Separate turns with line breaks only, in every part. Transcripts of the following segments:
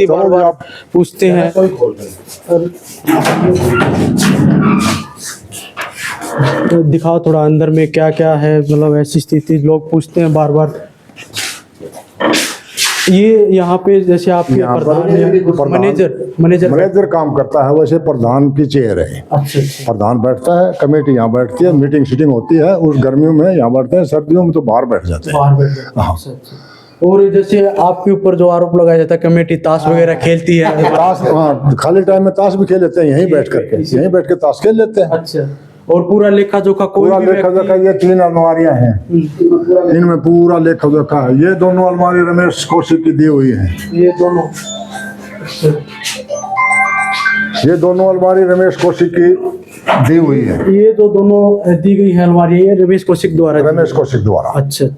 स्थिति बार बार पूछते हैं। तो दिखाओ थोड़ा अंदर में क्या क्या है, मतलब ऐसी स्थिति लोग पूछते हैं बार बार। ये यहाँ पे जैसे आपके प्रधान है, मैनेजर
काम करता है, वैसे प्रधान की चेयर है।
अच्छा।
प्रधान बैठता है, कमेटी यहाँ बैठती है, मीटिंग शीटिंग होती है। उस गर्मियों में यहाँ बैठते हैं, सर्दियों में तो बाहर बैठ जाते हैं। हाँ।
और जैसे आपके ऊपर जो आरोप लगाया जाता है कमेटी ताश वगैरह खेलती है,
ताश, हाँ, खाली टाइम में ताश भी खेल लेते हैं, यहीं बैठ के ताश खेल लेते हैं।
अच्छा। और पूरा लेखा जोखा
पूरा लेखा जोखा, ये 3 अलमारियां हैं, इनमें पूरा लेखा जोखा है। ये दोनों अलमारी रमेश कौशिक की दी हुई है।
ये दोनों,
ये दोनों अलमारी रमेश कौशिक की दी हुई है।
ये जो दोनों दी गई है अलमारी, ये रमेश कौशिक द्वारा।
अच्छा।
ये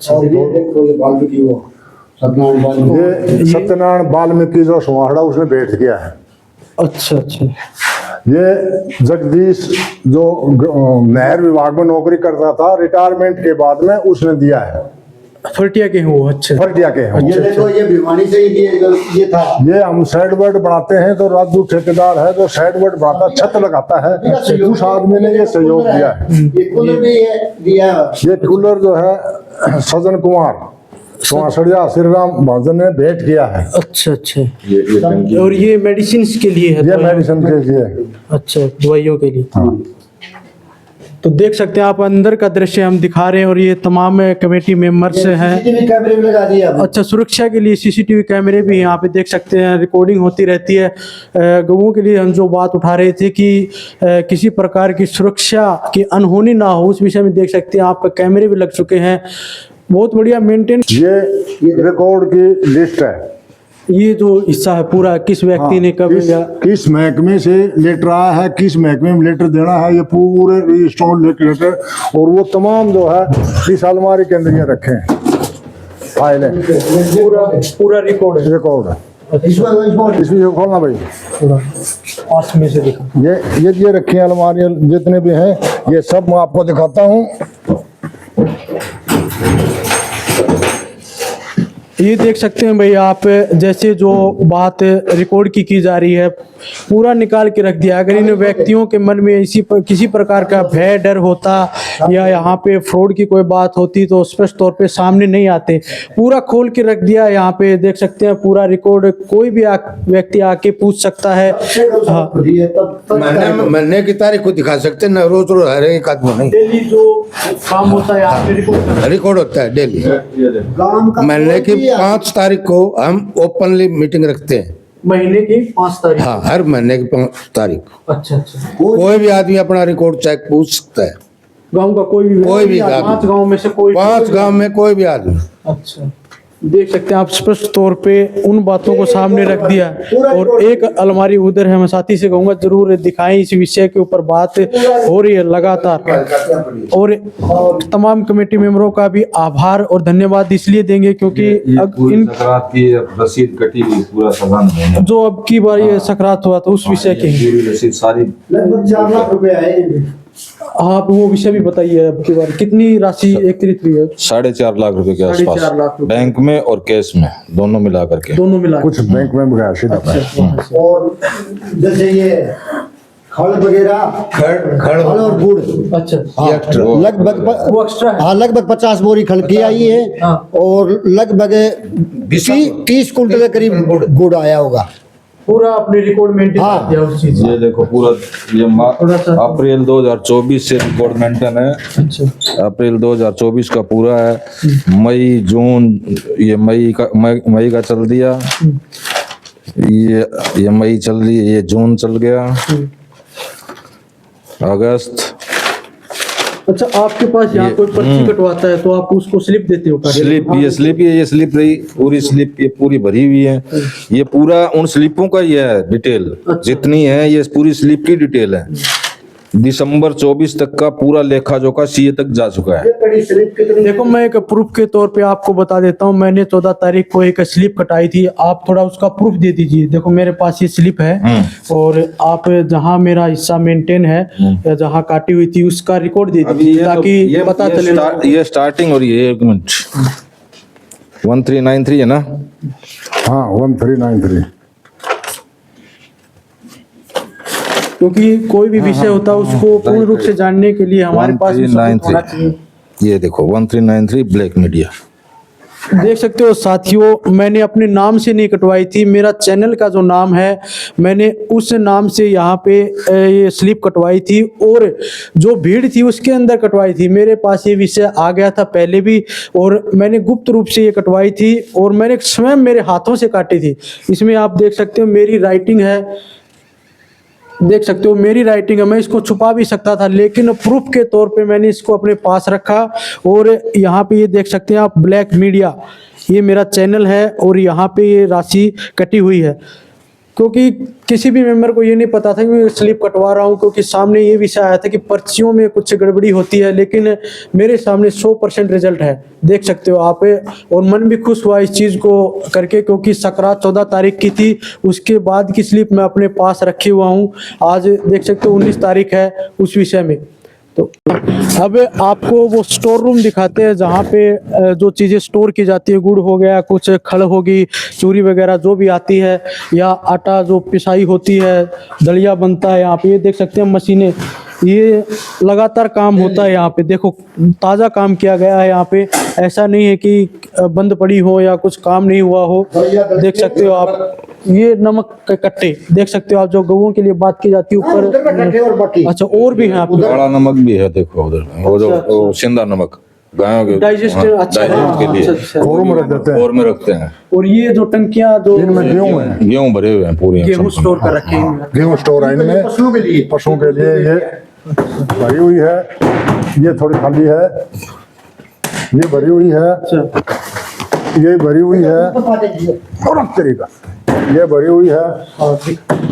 सत्यनारायण वाल्मीकि जो सुहाड़ा उसने भेंट किया है।
अच्छा।
ये जगदीश जो नहर विभाग में नौकरी करता था, रिटायरमेंट के बाद में उसने दिया है।
फटिया के हो। अच्छा।
फटिया के हैं।
ये देखो, ये भिवानी से ही ये था।
ये हम साइड वर्ड बनाते हैं, तो राजू ठेकेदार है जो साइड वर्ड बनाता, छत लगाता है, उस आदमी ने ये सहयोग दिया है।
ये कूलर भी दिया।
ये कूलर जो है सज्जन कुमार सुहासड़िया श्री राम महाजन ने भेंट किया है।
अच्छा। और ये मेडिसिन के लिए है?
ये मेडिसिन के लिए।
अच्छा, दवाइयों के लिए।
हाँ।
तो देख सकते हैं आप, अंदर का दृश्य हम दिखा रहे हैं। और ये तमाम कमेटी मेंबर्स हैं।
सीसीटीवी कैमरे भी लगा दिए।
अच्छा, सुरक्षा के लिए सीसीटीवी कैमरे भी यहाँ पे देख सकते हैं, रिकॉर्डिंग होती रहती है। गऊओं के लिए हम जो बात उठा रहे थे कि किसी प्रकार की सुरक्षा की अनहोनी ना हो, उस विषय में देख सकते हैं आप कैमरे भी लग चुके हैं। बहुत बढ़िया मेंटेन।
ये रिकॉर्ड की लिस्ट है।
ये जो हिस्सा है पूरा, किस व्यक्ति ने कब
किस महकमे से लेटर आया है, किस महकमे में लेटर देना है, ये पूरे रजिस्टर्ड लेटर, और वो तमाम जो है इस अलमारी के अंदर ये रखे हैं, फाइल है,
पूरा रिकॉर्ड है।
इसमें खोलना भाई,
पास में से दिखा।
ये रखी है अलमारियाँ जितने भी हैं, ये सब मैं आपको दिखाता हूँ।
ये देख सकते हैं भाई आप, जैसे जो बात रिकॉर्ड की जा रही है, पूरा निकाल के रख दिया। अगर इन व्यक्तियों के मन में किसी प्रकार का भय डर होता या यहाँ पे फ्रॉड की कोई बात होती तो स्पष्ट तौर पे सामने नहीं आते। पूरा खोल के रख दिया। यहाँ पे देख सकते हैं पूरा रिकॉर्ड, कोई भी व्यक्ति आके पूछ सकता है। हाँ।
मरने की तारीख को दिखा सकते हैं, रोज हर एक आदमी नहीं।
डेली जो काम होता है यहाँ पे
रिकॉर्ड होता है डेली। मरने की 5 तारीख को हम ओपनली मीटिंग रखते हैं।
महीने की 5 तारीख?
हाँ, हर महीने की 5 तारीख।
अच्छा।
कोई भी आदमी अपना रिकॉर्ड चेक पूछ सकता है।
गांव का कोई भी 5 गांव में से कोई,
5 गांव में कोई भी आदमी।
अच्छा। देख सकते हैं आप, स्पष्ट तौर पे उन बातों को सामने रख दिया। और एक अलमारी उधर है, मैं साथी से कहूँगा जरूर दिखाएं, इस विषय के ऊपर बात हो रही है लगातार। और तमाम कमेटी मेंबरों का भी आभार और धन्यवाद इसलिए देंगे क्योंकि इन
की रसीद कटी हुई, पूरा सामान
जो अब की बार ये सकरात हुआ था उस विषय के
रसीद सारी
लगभग 4 लाख रुपए आए।
आप वो विषय भी बताइए, अब की बार कितनी राशि एकत्रित हुई है?
4.5 लाख रुपए के आसपास,
4.5 लाख रुपए
बैंक में और कैश में दोनों मिला करके।
दोनों मिला
कुछ बैंक में गया सीधा।
और जैसे ये खड़ वगैरह, खड़ और गुड़।
अच्छा।
लगभग
वो एक्स्ट्रा है।
हाँ, लगभग 50 बोरी खड़ की आई है। और लगभग 30 कुंटल के करीब गुड़ आया होगा।
पूरा अपने रिकॉर्ड मेंटेन कर दिया उस चीज।
ये देखो पूरा, ये अप्रैल 2024 से रिकॉर्ड मेंटेन है।
अच्छा।
अप्रैल 2024 का पूरा है। मई जून, ये मई का चल दिया, ये मई चल रही, ये जून चल गया, अगस्त।
अच्छा, आपके पास यहाँ कोई पर्ची कटवाता है तो आप उसको स्लिप देते हो?
ये स्लिप रही, पूरी स्लिप ये पूरी भरी हुई है। ये पूरा उन स्लिपों का ये है डिटेल। जितनी है ये पूरी स्लिप की डिटेल है। दिसंबर 24 तक का पूरा लेखा जोखा सीए तक जा चुका है।
देखो, मैं एक प्रूफ के तौर पे आपको बता देता हूँ। मैंने 14 तारीख को एक स्लिप कटाई थी। आप थोड़ा उसका प्रूफ दे दीजिए। देखो मेरे पास ये स्लिप है और आप जहाँ मेरा हिस्सा मेंटेन है या जहाँ काटी हुई थी उसका रिकॉर्ड दे दीजिए ताकि ये पता चले।
ये स्टार्टिंग हो रही है, 1 मिनट। 1393 है ना?
हाँ, 1393।
क्योंकि कोई भी विषय होता है उसको पूर्ण रूप से जानने के लिए हमारे पास भी सबूत होना चाहिए।
1393 ये देखो 1393 ब्लैक मीडिया।
देख सकते हो साथियों, मैंने अपने नाम से नहीं कटवाई थी, मेरा चैनल का जो नाम है मैंने उस नाम से यहाँ पे ये स्लिप कटवाई थी और जो भीड़ थी उसके अंदर कटवाई थी। मेरे पास ये विषय आ गया था पहले भी और मैंने गुप्त रूप से ये कटवाई थी और मैंने स्वयं मेरे हाथों से काटी थी। इसमें आप देख सकते हो मेरी राइटिंग है, देख सकते हो मेरी राइटिंग है। मैं इसको छुपा भी सकता था लेकिन प्रूफ के तौर पे मैंने इसको अपने पास रखा और यहाँ पे ये देख सकते हैं आप ब्लैक मीडिया, ये मेरा चैनल है और यहाँ पे ये राशि कटी हुई है। क्योंकि किसी भी मेंबर को ये नहीं पता था कि मैं स्लिप कटवा रहा हूँ, क्योंकि सामने ये विषय आया था कि पर्चियों में कुछ गड़बड़ी होती है, लेकिन मेरे सामने 100% रिजल्ट है, देख सकते हो आप। और मन भी खुश हुआ इस चीज़ को करके, क्योंकि सकरात 14 तारीख की थी, उसके बाद की स्लिप मैं अपने पास रखे हुआ हूँ। आज देख सकते हो 19 तारीख है उस विषय में। तो अब आपको वो स्टोर रूम दिखाते हैं जहाँ पे जो चीज़ें स्टोर की जाती है, गुड़ हो गया, कुछ खल होगी, चूरी वगैरह जो भी आती है, या आटा जो पिसाई होती है, दलिया बनता है। यहाँ पे ये देख सकते हैं मशीनें, ये लगातार काम होता है यहाँ पे। देखो ताज़ा काम किया गया है यहाँ पे, ऐसा नहीं है कि बंद पड़ी हो या कुछ काम नहीं हुआ हो। देख सकते हो आप, ये नमक के कट्टे देख सकते हो आप, जो गऊओं के लिए बात की जाती है ऊपर। अच्छा और भी है आप,
काला नमक भी है, देखो उधर वो जो वो सिंधा नमक गायों के
डाइजेस्ट अच्छा
के लिए
खोरों में रख देते हैं
और में रखते हैं।
और ये जो टंकियां जो
इनमें गेहूं है,
गेहूं भरे हुए हैं पूरी,
गेहूं स्टोर कर रखे हैं।
गेहूं स्टोर है इनमें पशुओं के लिए। ये भरी हुई है, ये थोड़ी खाली है, ये भरी हुई है, ये भरी हुई है, और तरीका ये भरी हुई है,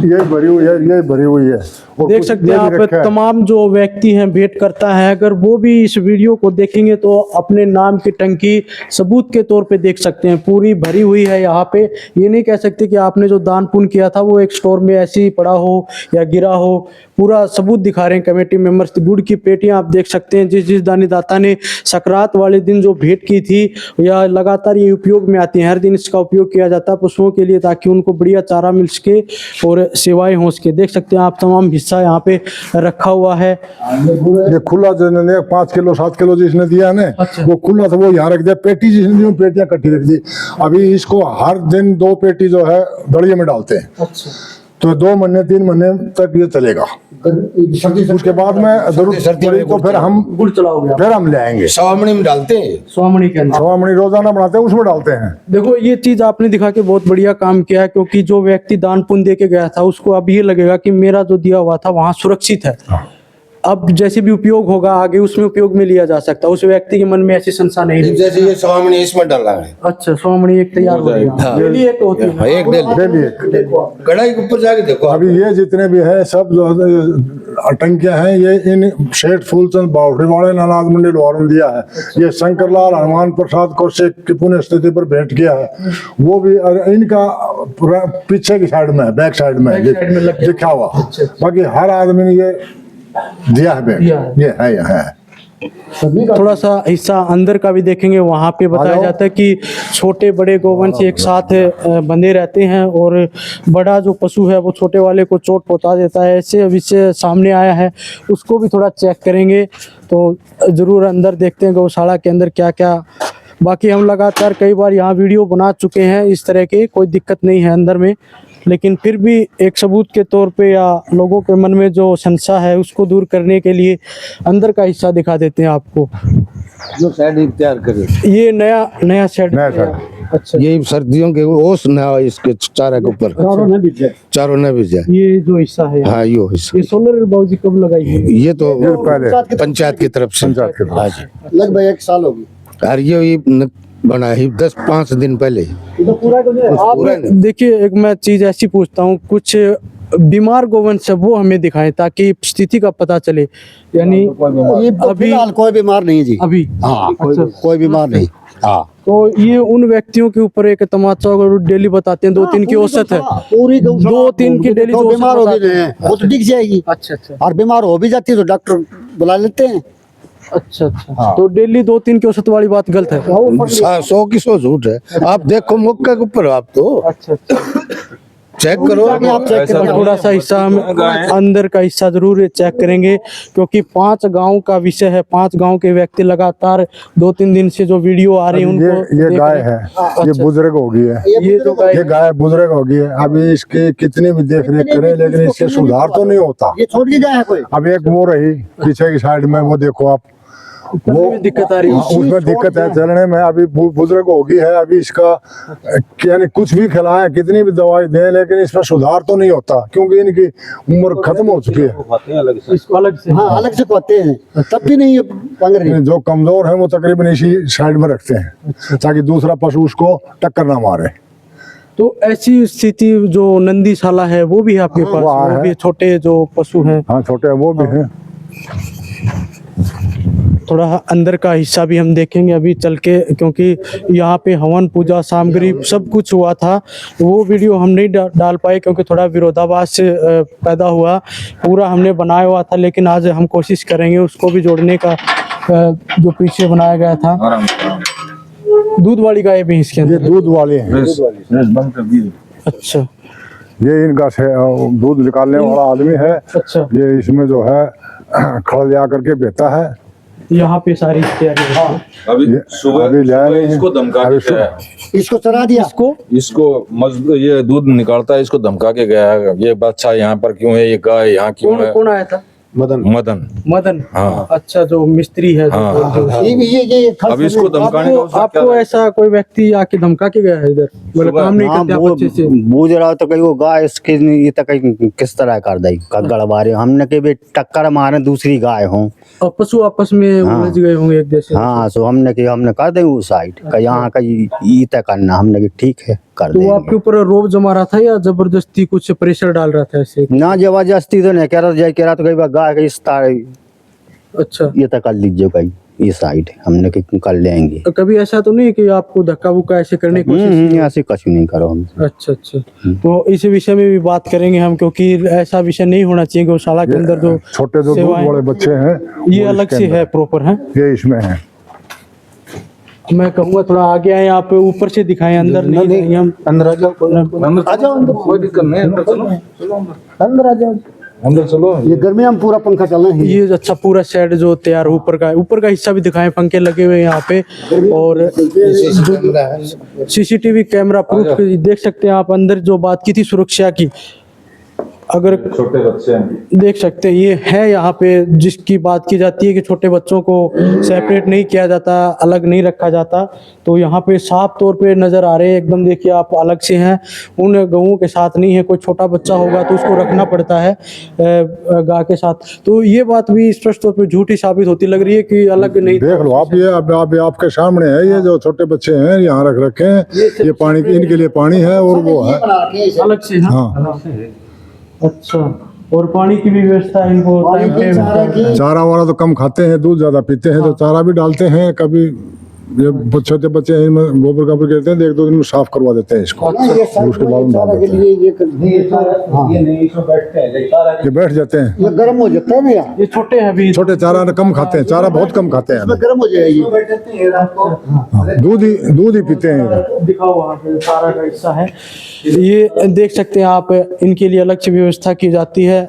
ये भरी हुई है, ये भरी हुई है। और
देख
कुछ
सकते
ये
हैं
भी
आप,
रखा है।
तमाम जो व्यक्ति हैं भेंट करता है, अगर वो भी इस वीडियो को देखेंगे तो अपने नाम की टंकी सबूत के तौर पे देख सकते हैं, पूरी भरी हुई है यहाँ पे। ये नहीं कह सकते कि आपने जो दान पुण्य किया था वो एक स्टोर में ऐसे ही पड़ा हो या गिरा हो, पूरा सबूत दिखा रहे हैं कमेटी मेंबर्स। गुड़ की पेटियां आप देख सकते हैं, जिस जिस दानीदाता ने सकरात वाले दिन जो भेंट की थी, या लगातार ये उपयोग में आती है, हर दिन इसका उपयोग किया जाता है पशुओं के लिए, ताकि उनको बढ़िया चारा मिल सके और सेवाएं हो सके। देख सकते हैं आप, तमाम हिस्सा यहाँ पे रखा हुआ है।
ये खुला जिन्होंने 5 किलो 7 किलो जिसने दिया है ना, वो खुला था, वो यहाँ रख दिया। पेटी जिसने दी, पेटियां कट्टी रख दी। अभी इसको हर दिन 2 पेटी जो है दड़िये में डालते हैं।
अच्छा,
तो 2 महीने 3 महीने तक ये चलेगा। उसके बाद में जरूरत पड़ी तो फिर हम
गुड़ चलाओगे आप?
फिर हम ले आएंगे।
सवामणी में डालते हैं।
स्वामणी के अंदर
सवामणी रोजाना बनाते हैं, उसमें डालते हैं।
देखो ये चीज आपने दिखा के बहुत बढ़िया काम किया है, क्योंकि जो व्यक्ति दान पुण्य दे के गया था उसको अब ये लगेगा कि मेरा जो दिया हुआ था वहां सुरक्षित है। अब जैसे भी उपयोग होगा आगे उसमें उपयोग में लिया जा सकता है, उस व्यक्ति के मन में ऐसी संशय नहीं रही।
जैसे ये सवामणी इसमें डाला है,
अच्छा, स्वामणी एक तैयार हो गया,
हाँ।
डेली एक होती है।
एक डेली
डेली एक।
कढ़ाई के ऊपर जाके देखो।
अभी ये जितने भी है सब जो है टंकियां हैं, ये इन शेठ फूलचंद बावड़ी वाले अनाज मंडी लाहौर में दिया है। ये शंकरलाल हनुमान प्रसाद कौशिक की पुण्य स्थिति पर भेंट किया है, वो भी इनका पीछे की साइड में है, बैक साइड में है,
साइड में लग
लिखा हुआ। बाकी हर आदमी ने ये दिया है भेंट,
दिया है।
ये है।
थोड़ा सा हिस्सा अंदर का भी देखेंगे, वहाँ पे बताया
हेलो।
जाता है कि छोटे बड़े गौवंश एक साथ बंधे रहते हैं और बड़ा जो पशु है वो छोटे वाले को चोट पहुंचा देता है। ऐसे विषय सामने आया है, उसको भी थोड़ा चेक करेंगे। तो ज़रूर अंदर देखते हैं गौशाला के अंदर क्या क्या। बाकी हम लगातार कई बार यहाँ वीडियो बना चुके हैं इस तरह के, कोई दिक्कत नहीं है अंदर में, लेकिन फिर भी एक सबूत के तौर पे या लोगों के मन में जो संशय है उसको दूर करने के लिए अंदर का हिस्सा दिखा देते हैं आपको।
जो साइड तैयार करे,
ये नया सेट
नया सेट।
अच्छा,
ये सर्दियों के ओस ना इसके चारा के ऊपर चारों न भी जाए।
ये जो हिस्सा है,
हाँ यो हिस्सा,
ये सोलर बाबूजी कब लगाई है?
ये तो
पहले
पंचायत की तरफ से।
पंचायत के
हाँ जी,
लगभग 1 साल होगी।
और ये बना है 10-5 दिन पहले।
आप देखिए, एक मैं चीज ऐसी पूछता हूँ, कुछ बीमार गोवंश है वो हमें दिखाएं ताकि स्थिति का पता चले। यानी
ये
अभी
फिलहाल कोई बीमार नहीं जी।
अभी
हाँ,
अच्छा।
कोई बीमार नहीं। हाँ,
तो ये उन व्यक्तियों के ऊपर एक तमाचा डेली बताते हैं, 2-3 की औसत है,
पूरी
2-3 की डेली
तो
जो
बीमार हो
औसत
गए हैं, वो तो दिख जाएगी।
अच्छा अच्छा
और बीमार हो भी जाती है तो डॉक्टर बुला लेते हैं।
अच्छा अच्छा, तो डेली 2-3 की औसत वाली बात गलत है।
100 की 100 झूठ है। आप देखो मौके के ऊपर, आप तो
अच्छा अच्छा,
चेक करो।
आप चेक
ऐसा
करो।
थोड़ा सा हिस्सा हम अंदर का हिस्सा जरूर चेक करेंगे, क्योंकि 5 गांव का विषय है। 5 गांव के व्यक्ति लगातार 2-3 दिन से जो वीडियो आ रही है उनको
ये
देख
गाय
रहे हैं।
है, ये बुजुर्ग हो गई है,
ये जो गाय
ये गाय बुजुर्ग हो गई है। अभी इसके कितनी भी देख रेख करें लेकिन इससे सुधार तो नहीं होता।
ये छोड़ के गया है कोई।
अब एक वो रही पीछे की साइड में, वो देखो आप,
वो भी दिक्कत आ रही
हाँ,
है।
उसमें दिक्कत है चलने में। अभी बुजुर्ग हो गई है, अभी इसका यानी कुछ भी खिलाएं, कितनी भी दवाई दें, लेकिन इसमें सुधार तो नहीं होता, क्योंकि इनकी उम्र खत्म हो चुकी है।
इसको अलग से
हाँ अलग से कहते हैं, तब भी नहीं पंग रही।
जो कमजोर है वो तकरीबन इसी साइड में रखते हैं ताकि दूसरा पशु उसको टक्कर ना मारे।
तो ऐसी स्थिति जो नंदीशाला है वो भी है आपके पास?
वो
वो
है।
भी छोटे जो पशु हैं,
हाँ छोटे हैं वो भी हैं।
थोड़ा अंदर का हिस्सा भी हम देखेंगे अभी चल के, क्योंकि यहाँ पे हवन पूजा सामग्री सब कुछ हुआ था। वो वीडियो हम नहीं डाल पाए क्योंकि थोड़ा विरोधाभास से पैदा हुआ। पूरा हमने बनाया हुआ था, लेकिन आज हम कोशिश करेंगे उसको भी जोड़ने का। जो पीछे बनाया गया था, दूध वाली गाय भी इसके
ये
अंदर।
दूध वाले हैं।
अच्छा
ये इनका दूध निकालने वाला आदमी है।
अच्छा,
ये इसमें जो है खड़ ले आकर के बेचता है।
यहाँ पे सारी तैयारी है।
अभी
ये
सुबह
अभी ले आए
सुबह
नहीं हैं।
इसको धमका
अभी
के गया है।
इसको चरा दिया।
इसको ये दूध निकालता है, इसको धमका के गया है। ये बच्चा यहाँ पर क्यों है, ये गाय यहाँ क्यों
कौन
है।
कौन आया था?
मदन
मदन।
हाँ।
अच्छा, जो मिस्त्री है।
हाँ,
जो
ये
अब इसको धमकाने का उसका क्या
आपको
है?
ऐसा कोई व्यक्ति आके धमका के गया है इधर? मतलब
सुबह-
काम नहीं
हाँ,
करते आप
वो
अच्छे से?
बूझ रहा तो कहीं वो गाय इसके ये तो कहीं किस तरह कर दी गड़बारे हमने के भी टक्कर मारे दूसरी गाय हो।
और पशु आपस में
हाँ।
उलझ गए होंगे एक जैसे।
हाँ सो हमने कि हमने कर देंगे उस साइड का यहाँ का ये तय करना, हमने कि ठीक है कर
तो वो
देंगे।
आपके ऊपर रोब जमा रहा था या जबरदस्ती कुछ प्रेशर डाल रहा था ऐसे?
ना जबरदस्ती तो नहीं कह रहा, कह रहा तो कई बार गाय का इस तार
अच्छा,
ये तय कर लीजिए कहीं ये साइड हमने कि कर लेंगे।
तो कभी ऐसा तो नहीं कि आपको धक्का वुक्का ऐसे करने की कोशिश?
ऐसे कुछ नहीं करो हम।
अच्छा अच्छा, तो इस विषय में भी बात करेंगे हम, क्योंकि ऐसा विषय नहीं होना चाहिए गौशाला के अंदर जो
छोटे जो दूध
सेवाएं-
वाले बच्चे हैं
ये
वो
अलग
इसके
से
अंदर
है, प्रॉपर है।
ये इसमें है।
मैं कहूँगा थोड़ा आगे आए, आप ऊपर से दिखाएं, अंदर नहीं जाएंगे हम।
अंदर आ जाओ,
अंदर-
आ जाओ अंदर,
कोई दिक्कत नहीं, अंदर चलो,
अंदर आ जाओ।
अंदर चलो।
ये गर्मी में पूरा पंखा चल रहा है।
ये अच्छा पूरा शेड जो तैयार ऊपर का हिस्सा भी दिखाएं, पंखे लगे हुए हैं यहाँ पे। और सीसीटीवी कैमरा प्रूफ देख सकते हैं आप। अंदर जो बात की थी सुरक्षा की, अगर
छोटे बच्चे हैं।
देख सकते हैं ये है यहाँ पे, जिसकी बात की जाती है कि छोटे बच्चों को सेपरेट नहीं किया जाता, अलग नहीं रखा जाता। तो यहाँ पे साफ तौर पे नजर आ रहे हैं एकदम। देखिए आप अलग से हैं, उन गऊओं के साथ नहीं है। कोई छोटा बच्चा होगा तो उसको रखना पड़ता है गाय के साथ। तो ये बात भी स्पष्ट तौर पे झूठी साबित होती लग रही है कि अलग नहीं।
देख लो आप, ये अब आपके सामने है। ये जो छोटे बच्चे हैं यहाँ रख रखे हैं, ये पानी इनके लिए पानी है और वो है
अलग से है।
हाँ।
अच्छा, और पानी की भी व्यवस्था है इनको टाइम पे?
चारा वारा तो कम खाते हैं, दूध ज्यादा पीते हैं तो चारा भी डालते हैं। कभी ये छोटे बच्चे हैं, इनमें गोबर गोबर गिरते हैं, 1-2 दिन में साफ करवा देते हैं इसको, फिर उसके बाद में डाल देते हैं। ये बैठ जाते हैं।
ये गर्म हो जाता है ना यार,
ये छोटे हैं अभी।
छोटे चारा कम खाते हैं, चारा बहुत कम खाते हैं,
इसमें गर्म हो जाएगी।
दूध ही पीते हैं ये।
दिखाओ वहाँ पे सारा का हिस्सा है। ये देख सकते हैं आप, इनके लिए अलग से व्यवस्था की जाती है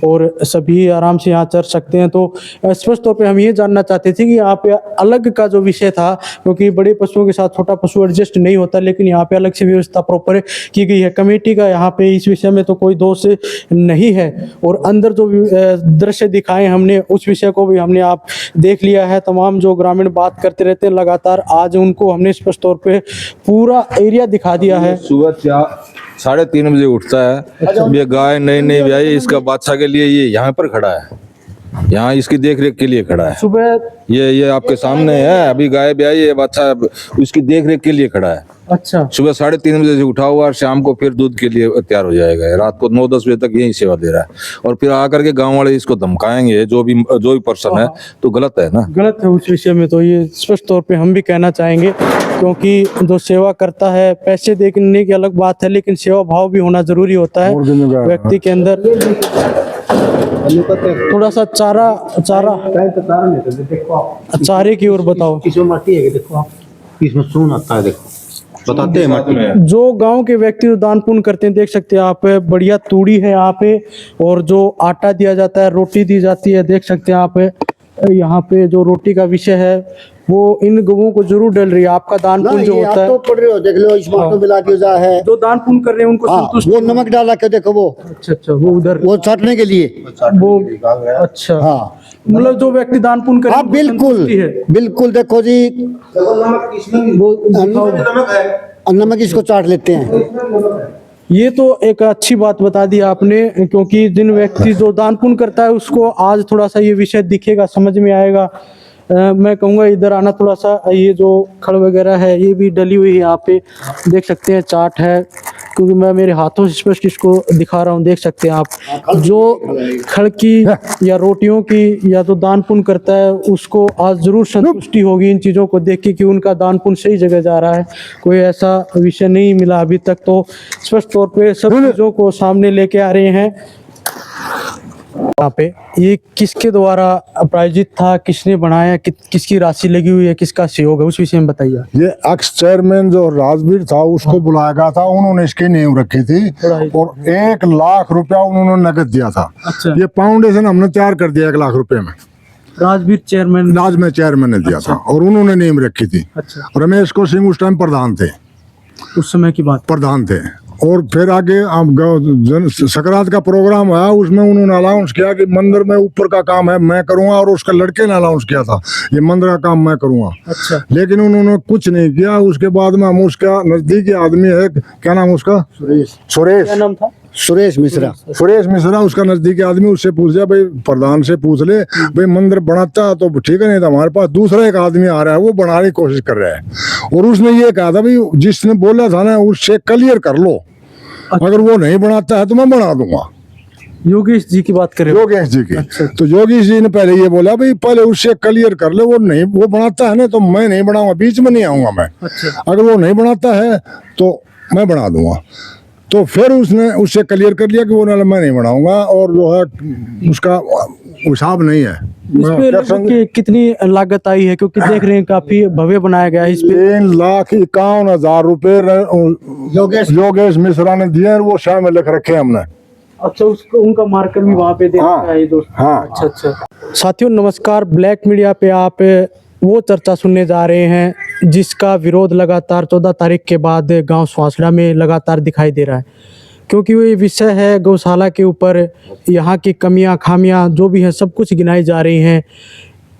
और सभी आराम से यहाँ चर सकते हैं। तो स्पष्ट तौर पे हम ये जानना चाहते थे कि यहाँ पे अलग का जो विषय था, क्योंकि बड़े पशुओं के साथ छोटा पशु एडजस्ट नहीं होता, लेकिन यहाँ पे अलग से व्यवस्था प्रॉपर की गई है कमेटी का। यहाँ पे इस विषय में तो कोई दोष नहीं है। और अंदर जो दृश्य दिखाए हमने, उस विषय को भी हमने आप देख लिया है। तमाम जो ग्रामीण बात करते रहते हैं लगातार, आज उनको हमने स्पष्ट तौर पे पूरा एरिया दिखा दिया है।
सुबह 3:30 बजे उठता है। ये गाय नई नई ब्याई, इसका बादशाह के लिए ये यहाँ पर खड़ा है, यहाँ इसकी देख रेख के लिए खड़ा है।
सुबह
ये आपके सामने है, अभी गाय ब्याई है, बादशाह उसकी देख रेख के लिए खड़ा है।
अच्छा,
सुबह 3:30 बजे से उठा हुआ, शाम को फिर दूध के लिए तैयार हो जाएगा। रात को 9-10 बजे तक यही सेवा दे रहा है। और फिर आकर के गांव वाले इसको धमकाएंगे, जो भी पर्सन है, तो गलत है ना।
गलत है उस विषय में। तो ये स्पष्ट तौर पे हम भी कहना चाहेंगे, क्योंकि जो सेवा करता है, पैसे देने की अलग बात है, लेकिन सेवा भाव भी होना जरूरी होता है
और जिम्मेदार है।
व्यक्ति के अंदर। थोड़ा सा चारे की ओर बताओ।
इसमें माटी है, देखो आप, इसमें सून आता है, देखो
बताते हैं माटी
जो गांव के व्यक्ति जो दान पुण्य करते हैं, देख सकते हैं आप, बढ़िया तूड़ी है यहाँ पे, और जो आटा दिया जाता है, रोटी दी जाती है, देख सकते हैं आप यहाँ पे जो रोटी का विषय है वो इन गवों को जरूर डल रही है। आपका दान
ना
पुण्य जो
ये
होता
आप तो
है,
पढ़ रहे हो, देख लो इस बात मिला के जा है।
जो दान पुण्य कर रहे हैं उनको
हाँ,
संतुष्टि।
वो नमक डाला के देखो वो
अच्छा, वो उधर
वो छाटने के लिए।
वो अच्छा,
हाँ
मतलब जो व्यक्ति दान पुण्य करे
हाँ
उनको
बिल्कुल
संतुष्टि है।
बिल्कुल, देखो जी नमक इसको चाट लेते हैं।
ये तो एक अच्छी बात बता दी आपने, क्योंकि जिन व्यक्ति जो दान पुण्य करता है उसको आज थोड़ा सा ये विषय दिखेगा, समझ में आएगा। मैं कहूँगा इधर आना थोड़ा सा। ये जो खड़ वगैरह है ये भी डली हुई है, यहाँ पे देख सकते हैं चाट है, क्योंकि मैं मेरे हाथों से स्पष्ट इसको दिखा रहा हूँ। देख सकते हैं आप जो खड़ की या रोटियों की या तो दान पुण्य करता है उसको आज जरूर संतुष्टि होगी इन चीज़ों को देख के कि उनका दान पुण्य सही जगह जा रहा है। कोई ऐसा विषय नहीं मिला अभी तक, तो स्पष्ट तौर पे सब चीज़ों को सामने लेके आ रहे हैं। यहाँ पे ये किसके द्वारा प्रायोजित था, किसने बनाया, किसकी राशि लगी हुई है, किसका सहयोग है, उस विषय में बताइए।
ये एक्स चेयरमैन जो राजवीर था उसको बुलाया गया था, उन्होंने इसकी नींव रखी थी और 1 लाख रुपया उन्होंने नगद दिया था।
अच्छा।
ये फाउंडेशन हमने तैयार कर दिया 1 लाख रुपए में,
राजवीर चेयरमैन।
राज में चेयरमैन ने दिया था और उन्होंने नींव रखी थी।
अच्छा,
रमेश को सिंह उस टाइम प्रधान थे,
उस समय की बात।
प्रधान थे। और फिर आगे सकरात का प्रोग्राम आया, उसमें उन्होंने अनाउंस किया कि मंदिर में ऊपर का काम है मैं करूंगा, और उसका लड़के ने अनाउंस किया था ये मंदिर का काम मैं करूंगा।
अच्छा,
लेकिन उन्होंने कुछ नहीं किया। उसके बाद में हम उसका नजदीकी आदमी है, क्या नाम उसका, सुरेश
क्या नाम था?
सुरेश मिश्रा।
सुरेश मिश्रा, उसका नजदीकी आदमी, उससे पूछ लिया भाई प्रधान से पूछ ले भाई मंदिर बनाता है तो ठीक है, नहीं तो हमारे पास दूसरा एक आदमी आ रहा है वो बनाने की कोशिश कर रहा है। और उसने ये कहा था भाई जिसने बोला था ना उससे क्लियर कर लो, अगर वो नहीं बनाता है तो मैं बना दूंगा।
योगेश जी की बात कर रहे हो?
योगेश जी की। तो योगेश जी ने पहले ये बोला भाई पहले उससे क्लियर कर ले, वो बनाता है ना तो मैं नहीं बनाऊंगा, बीच में नहीं आऊंगा मैं।
अच्छा,
अगर वो नहीं बनाता है तो मैं बना दूंगा। तो फिर उसने उससे क्लियर कर लिया कि वो मैं नहीं बनाऊंगा, और जो है उसका हिसाब नहीं है।
इस पे लगभग कितनी लागत आई है, क्योंकि देख रहे हैं काफी भव्य बनाया गया है। इस पे
3,51,000 रुपए योगेश मिश्रा ने दिए, वो शाम में लिख रखे हैं हमने।
अच्छा, उसको उनका मार्कर भी वहाँ पे देखा है दोस्त।
हाँ।
अच्छा अच्छा। साथियों नमस्कार, ब्लैक मीडिया पे आप वो चर्चा सुनने जा रहे हैं जिसका विरोध लगातार 14 तारीख के बाद गांव स्वासड़ा में लगातार दिखाई दे रहा है, क्योंकि वो ये विषय है गौशाला के ऊपर। यहाँ की कमियां खामियां जो भी हैं सब कुछ गिनाई जा रही हैं।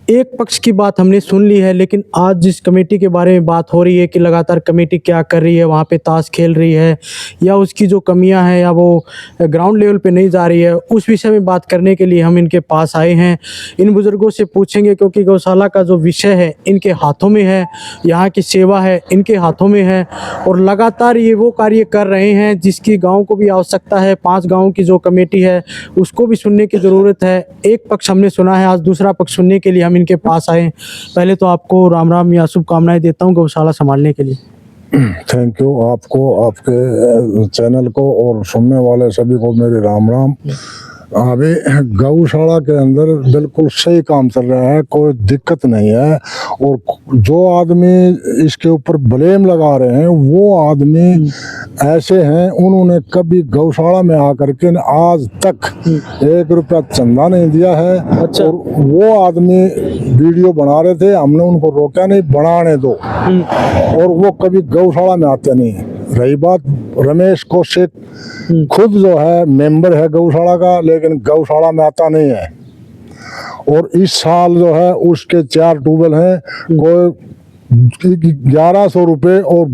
एक पक्ष की बात हमने सुन ली है, लेकिन आज जिस कमेटी के बारे में बात हो रही है कि लगातार कमेटी क्या कर रही है, वहाँ पे ताश खेल रही है या उसकी जो कमियां हैं या वो ग्राउंड लेवल पे नहीं जा रही है, उस विषय में बात करने के लिए हम इनके पास आए हैं। इन बुजुर्गों से पूछेंगे, क्योंकि गौशाला का जो विषय है इनके हाथों में है, यहाँ की सेवा है इनके हाथों में है, और लगातार ये वो कार्य कर रहे हैं जिसकी गाँव को भी आवश्यकता है। 5 गाँव की जो कमेटी है उसको भी सुनने की ज़रूरत है। एक पक्ष हमने सुना है, आज दूसरा पक्ष सुनने के लिए हम इनके पास आए। पहले तो आपको राम राम या शुभकामनाएं देता हूं गौशाला संभालने के लिए।
थैंक यू आपको, आपके चैनल को, और सुनने वाले सभी को मेरे राम राम। अभी गौशाला के अंदर बिल्कुल सही काम चल रहा है, कोई दिक्कत नहीं है। और जो आदमी इसके ऊपर ब्लेम लगा रहे हैं वो आदमी ऐसे हैं, उन्होंने कभी गौशाला में आकर के आज तक 1 रुपया चंदा नहीं दिया है।
अच्छा।
और वो आदमी वीडियो बना रहे थे, हमने उनको रोका नहीं, बनाने दो। और वो कभी गौशाला में आते नहीं। रही बात रमेश कौशिक, खुद जो है मेंबर है गौशाला का, लेकिन गौशाला में आता नहीं है। और इस साल जो है उसके 4 ट्यूबवेल हैं, कोई 1100 रुपए और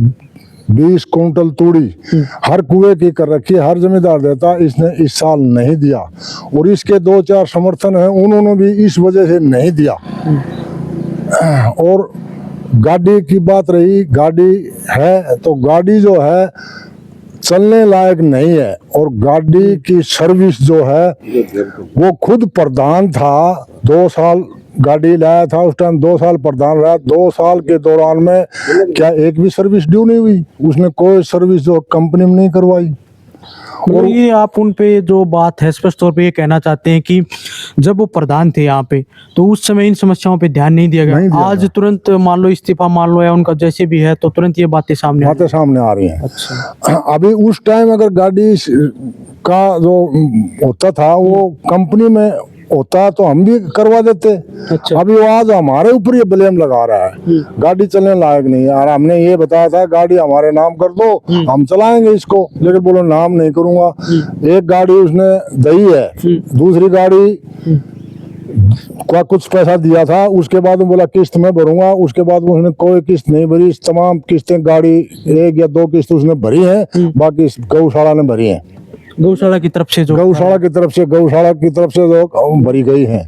20 कुंटल तूड़ी हर कुएं की कर रखी है, हर जमींदार देता, इसने इस साल नहीं दिया। और इसके 2-4 समर्थन हैं, उन्होंने भी इस वजह से नहीं दिया। और गाड़ी की बात रही, गाड़ी है तो गाड़ी जो है चलने लायक नहीं है। और गाड़ी की सर्विस जो है वो खुद प्रधान था, 2 साल गाड़ी लाया था, उस टाइम 2 साल प्रधान रहा। 2 साल के दौरान में क्या एक भी सर्विस ड्यू नहीं हुई, उसने कोई सर्विस जो कंपनी में नहीं करवाई।
मतलब ये आप उन पे जो बात है स्पष्ट तौर पे ये कहना चाहते हैं कि जब वो प्रधान थे यहाँ पे तो उस समय इन समस्याओं पे ध्यान नहीं दिया
नहीं
गया,
दिया
आज तुरंत मान लो इस्तीफा मान लो या उनका जैसे भी है तो तुरंत ये बातें सामने आ रही
बातें सामने आ रही हैं।
अच्छा
अभी उस टाइम अगर गाड़ी का जो होता था वो कंपनी में होता तो हम भी करवा देते।
अच्छा।
अभी वो आज हमारे ऊपर ये ब्लेम लगा रहा है, गाड़ी चलने लायक नहीं है। और हमने ये बताया था गाड़ी हमारे नाम कर दो, हम चलाएंगे इसको, लेकिन बोलो नाम नहीं करूंगा। एक गाड़ी उसने दी है, दूसरी गाड़ी का कुछ पैसा दिया था, उसके बाद में बोला किस्त में भरूंगा, उसके बाद में उसने कोई किस्त नहीं भरी। तमाम किस्तें गाड़ी 1 या 2 किस्त उसने भरी है, बाकी गौशाला ने भरी है।
गौशाला की तरफ से जो
गौशाला की तरफ से जो भरी गई है।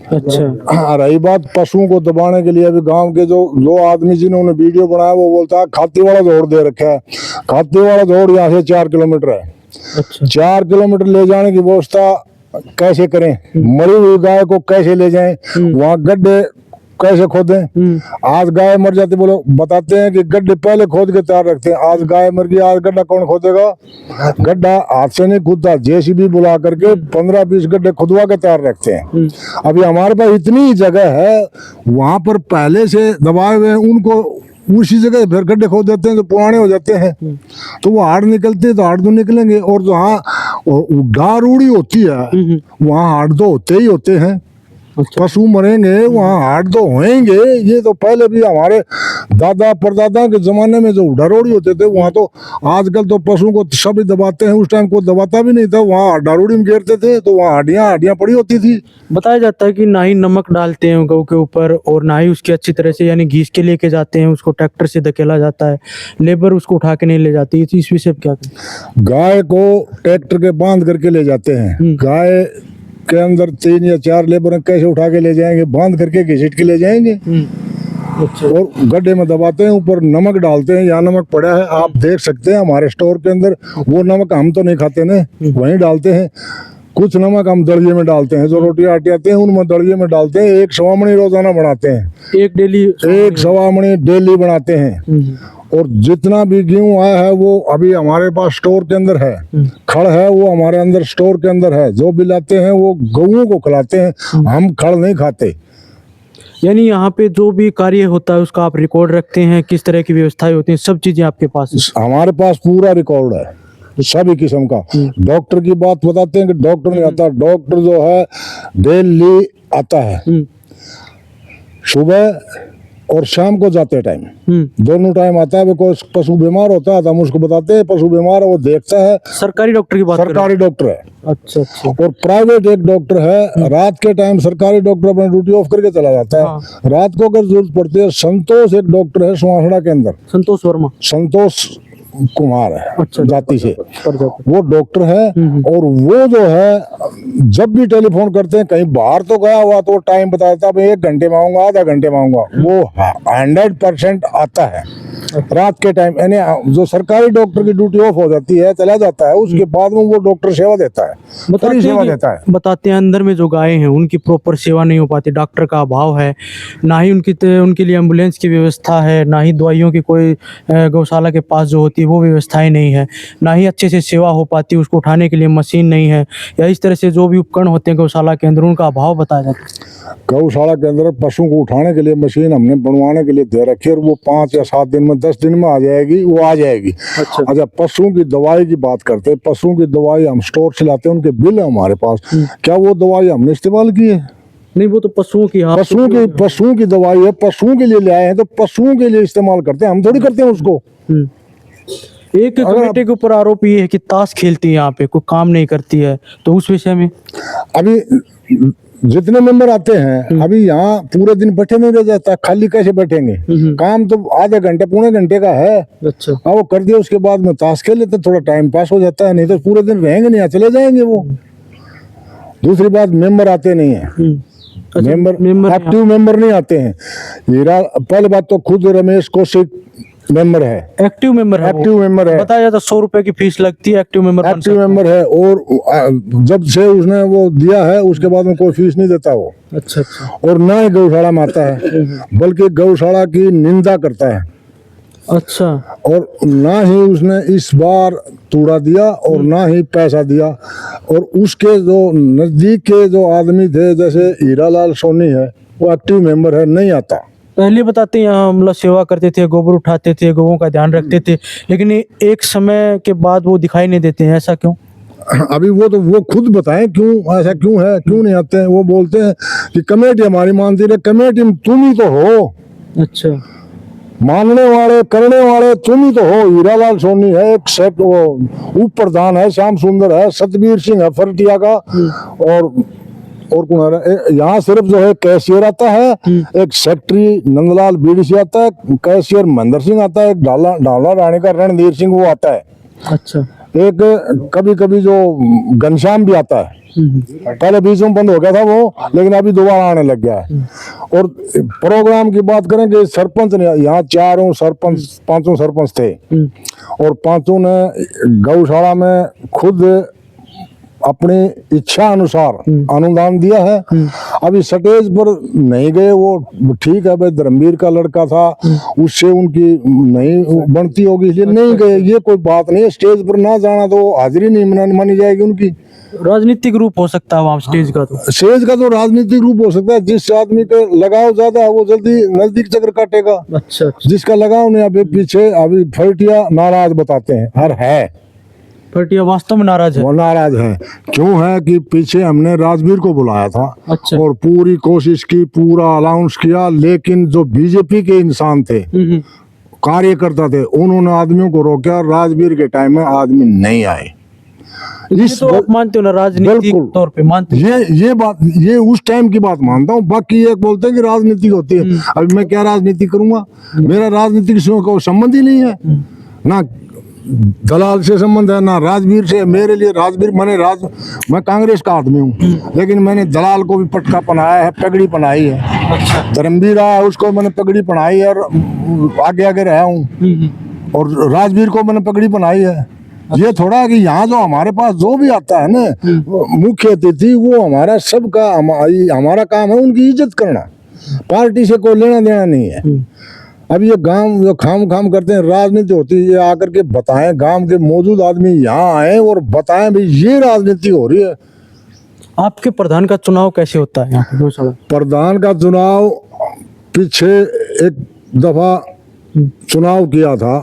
अच्छा
रही बात पशुओं को दबाने के लिए, अभी गांव के जो आदमी जिन्होंने वीडियो बनाया वो बोलता है खाती वाला दौड़ दे रखा है। खाती वाला दौड़ यहाँ से 4 किलोमीटर है।
अच्छा
4 किलोमीटर ले जाने की व्यवस्था कैसे करें? मरी हुई गाय को कैसे ले जाएं? वहाँ गड्ढे कैसे खोदें? आज गाय मर जाती, बोलो बताते हैं कि गड्ढे पहले खोद के तैयार रखते हैं। आज गाय मर गई, आज गड्ढा कौन खोदेगा? गड्ढा हाथ से नहीं खुदता, जेसीबी बुला करके 15-20 गड्ढे खुदवा के तैयार रखते हैं। अभी हमारे पास इतनी जगह है, वहां पर पहले से दबाए हुए हैं, उनको उसी जगह फिर गड्ढे खोद देते हैं तो पुराने हो जाते हैं। तो वो हाड़ निकलते हैं तो हाड़ तो निकलेंगे, और जहाँ डार उड़ी होती है वहाँ हाड़ तो होते ही होते हैं। पशु मरेंगे वहाँ हाड़ तो होएंगे। ये तो पहले भी हमारे दादा परदादा के जमाने में जो डरोड़ी होते थे वहाँ तो, आजकल तो पशुओं को सभी दबाते हैं, उस टाइम कोई दबाता भी नहीं था। वहाँ डारोड़ी में घेरते थे तो वहाँ हड्डियाँ पड़ी होती थी।
बताया जाता है कि ना ही नमक डालते हैं गऊ के ऊपर और ना ही उसकी अच्छी तरह से यानी घीस के लेके जाते हैं, उसको ट्रैक्टर से धकेला जाता है, लेबर उसको उठा के नहीं ले जाती। इस विषय पर क्या कहें?
गाय को ट्रैक्टर के बांध करके ले जाते हैं। गाय के अंदर 3 या 4 लेबर कैसे उठा के ले जाएंगे? बांध करके घसीट के ले जाएंगे और गड्ढे में दबाते हैं, ऊपर नमक डालते हैं। यहाँ नमक पड़ा है, आप देख सकते हैं हमारे स्टोर के अंदर। वो नमक हम तो नहीं खाते ना, वहीं डालते हैं। कुछ नमक हम दड़िये में डालते हैं, जो रोटी आटी आते हैं उनमें दड़िये में डालते हैं। 1 सवामणी रोजाना बनाते हैं, एक सवामणी डेली बनाते हैं। और जितना भी गेहूं आया है वो अभी हमारे पास स्टोर के अंदर है। खड़ है वो हमारे अंदर स्टोर के अंदर है। जो भी लाते हैं वो गऊओं को खिलाते हैं, हम खड़ नहीं खाते।
यानी यहाँ पे जो भी कार्य होता है उसका आप रिकॉर्ड रखते हैं, किस तरह की व्यवस्थाएं होती हैं, सब चीजें आपके पास है?
हमारे पास पूरा रिकॉर्ड है सभी किस्म का। डॉक्टर की बात बताते हैं कि डॉक्टर नहीं आता। डॉक्टर जो है डेली आता है, सुबह और शाम को जाते टाइम, दोनों टाइम आता है। कोई पशु बीमार होता है तो हम उसको बताते हैं पशु बीमार है, वो देखता है।
सरकारी डॉक्टर की बात कर रहे
सरकारी डॉक्टर है।
अच्छा अच्छा।
और प्राइवेट एक डॉक्टर है, रात के टाइम सरकारी डॉक्टर अपनी ड्यूटी ऑफ करके चला जाता है। रात को अगर जरूरत पड़ती है, संतोष एक डॉक्टर है सुहासड़ा के अंदर,
संतोष वर्मा,
संतोष कुमार है
अच्छा,
जाति से, वो डॉक्टर है। और वो जो है जब भी टेलीफोन करते हैं, कहीं बाहर तो गया हुआ तो टाइम बताता है, 1 घंटे में आऊंगा, आधा घंटे में आऊंगा। वो 100% आता है रात के टाइम। यानी जो सरकारी डॉक्टर की ड्यूटी ऑफ हो जाती है, चला जाता है, उसके बाद में वो डॉक्टर सेवा देता है, सेवा देता है।
बताते हैं अंदर में जो गायें हैं उनकी प्रॉपर सेवा नहीं हो पाती, डॉक्टर का अभाव है, ना ही उनके लिए एम्बुलेंस की व्यवस्था है, ना ही दवाइयों की कोई गौशाला के पास जो होती है वो व्यवस्थाएं नहीं है, ना ही अच्छे से सेवा हो पाती, उसको उठाने के लिए मशीन नहीं है, या इस तरह से जो भी उपकरण होते हैं गौशाला के अंदर उनका अभाव बताया जाता है।
गौशाला के अंदर पशुओं को उठाने के लिए मशीन हमने बनवाने के लिए दे रखी है, और वो 5 या 7 दिन में 10 दिन में आ जाएगी, वो आ जाएगी। अच्छा, पशुओं की दवाई की बात करते हैं। पशुओं की दवाई हम स्टोर से लाते हैं, उनके बिल है हमारे पास। क्या वो दवाई हमने इस्तेमाल की है?
नहीं, वो तो पशुओं की
पशुओं की दवाई है, पशुओं के लिए ले आए हैं तो पशुओं के लिए इस्तेमाल करते हैं, हम थोड़ी करते हैं उसको।
एक कमेटी के ऊपर आरोप ये है कि ताश खेलती है, यहाँ पे कोई काम नहीं करती है, तो उस विषय में
अभी जितने मेंबर आते हैं, अभी यहाँ पूरे दिन बैठे नहीं रह जाता, खाली कैसे बैठेंगे? काम तो आधे घंटे पौने घंटे का है। अच्छा, वो कर दिया, उसके बाद में ताश खेल लेते, थोड़ा टाइम पास हो जाता है, नहीं तो पूरे दिन रहेंगे नहीं, चले जाएंगे वो। दूसरी बात, मेंबर आते नहीं है। मेंबर एक्टिव मेंबर नहीं आते हैं। पहले बात तो खुद रमेश कौशिक मेंबर है, एक्टिव मेंबर है।
बताया जाता 100 रुपए की फीस लगती है, एक्टिव मेंबर
है। और जब से उसने वो दिया है उसके बाद में कोई फीस नहीं देता वो। अच्छा। और ना ही गौशाला में आता है, बल्कि गौशाला की निंदा करता है।
अच्छा।
और ना ही उसने इस बार तोड़ा दिया और ना ही पैसा दिया। और उसके जो नजदीक के जो आदमी थे, जैसे हीरालाल सोनी है, वो एक्टिव मेंबर है, नहीं आता।
पहले बताते हैं यहाँ मतलब सेवा करते थे, गोबर उठाते थे, गौओं का ध्यान रखते थे, लेकिन एक समय के बाद वो दिखाई नहीं देते हैं, ऐसा क्यों?
अभी वो खुद बताएं क्यों ऐसा क्यों है, क्यों नहीं आते हैं। वो बोलते हैं कि कमेटी हमारी मानती है। कमेटी में तुम ही तो हो,
अच्छा।
मानने वाले करने वाले तुम ही तो हो। हीरालाल सोनी है, एक सेट वो उप प्रधान है, श्याम सुंदर है, सतबीर सिंह है फरटिया का, और कौन आ रहा है यहाँ? सिर्फ जो है कैशियर आता है, एक सेक्रेटरी नंदलाल बीडीसी आता है, कैशियर महेंद्र सिंह आता है, एक डाला रानी का रणधीर सिंह वो आता है,
अच्छा।
एक कभी कभी जो घनश्याम भी आता है। पहले बीच में बंद हो गया था वो, लेकिन अभी दोबारा आने लग गया है। और प्रोग्राम की बात करें कि सरपंच ने यहाँ पांचों सरपंच थे, और पांचों ने गौशाला में खुद अपनी इच्छा अनुसार अनुदान दिया है। अभी स्टेज पर नहीं गए, वो ठीक है भाई, धर्मवीर का लड़का था, उससे उनकी नहीं बनती होगी इसलिए नहीं गए, ये कोई बात नहीं है। स्टेज पर ना जाना तो हाजिरी नहीं मानी जाएगी उनकी।
राजनीतिक रूप हो सकता है वहाँ स्टेज का, तो
स्टेज का तो राजनीतिक रूप हो सकता है। जिस आदमी का लगाव ज्यादा है वो जल्दी नजदीक चक्कर काटेगा।
अच्छा।
जिसका लगाव नहीं, अभी पीछे अभी फरटिया नाराज बताते हैं, हर है
फटिया वास्तव में नाराज है।
वो नाराज है। क्यों है कि पीछे हमने राजवीर को बुलाया था,
अच्छा।
और पूरी कोशिश की, पूरा अलाउंस किया, लेकिन जो बीजेपी के इंसान थे, कार्यकर्ता थे, उन्होंने आदमियों को रोका। राजवीर के टाइम में आदमी नहीं आए।
इस तो आप मानते हो ना, राजनीतिक तौर पे मानते हो?
ये बात, ये उस टाइम की बात मानता हूँ। बाकी ये बोलते हैं कि राजनीति होती है, अभी मैं क्या राजनीति करूंगा? मेरा राजनीतिक से कोई संबंध ही नहीं है, ना दलाल से संबंध है ना राजवीर से। मेरे लिए राजवीर मैं कांग्रेस का आदमी हूँ, लेकिन मैंने दलाल को भी पटका पहनाया है, पगड़ी पहनाई है। धर्मवीर है, उसको मैंने पगड़ी पहनाई है और आगे आगे रहा हूँ, और राजवीर को मैंने पगड़ी पहनाई है। ये थोड़ा है कि यहाँ जो हमारे पास जो भी आता है ना मुख्य अतिथि, वो हमारा सबका हमारा काम है उनकी इज्जत करना, पार्टी से कोई लेना देना नहीं है। अब ये गांव जो खाम करते हैं, राजनीति होती है, ये आकर के बताएं, गांव के मौजूद आदमी यहाँ आए और बताएं भाई ये राजनीति हो रही है।
आपके प्रधान का चुनाव कैसे होता है यहाँ पे गौशाला?
प्रधान का चुनाव पीछे एक दफा चुनाव किया था,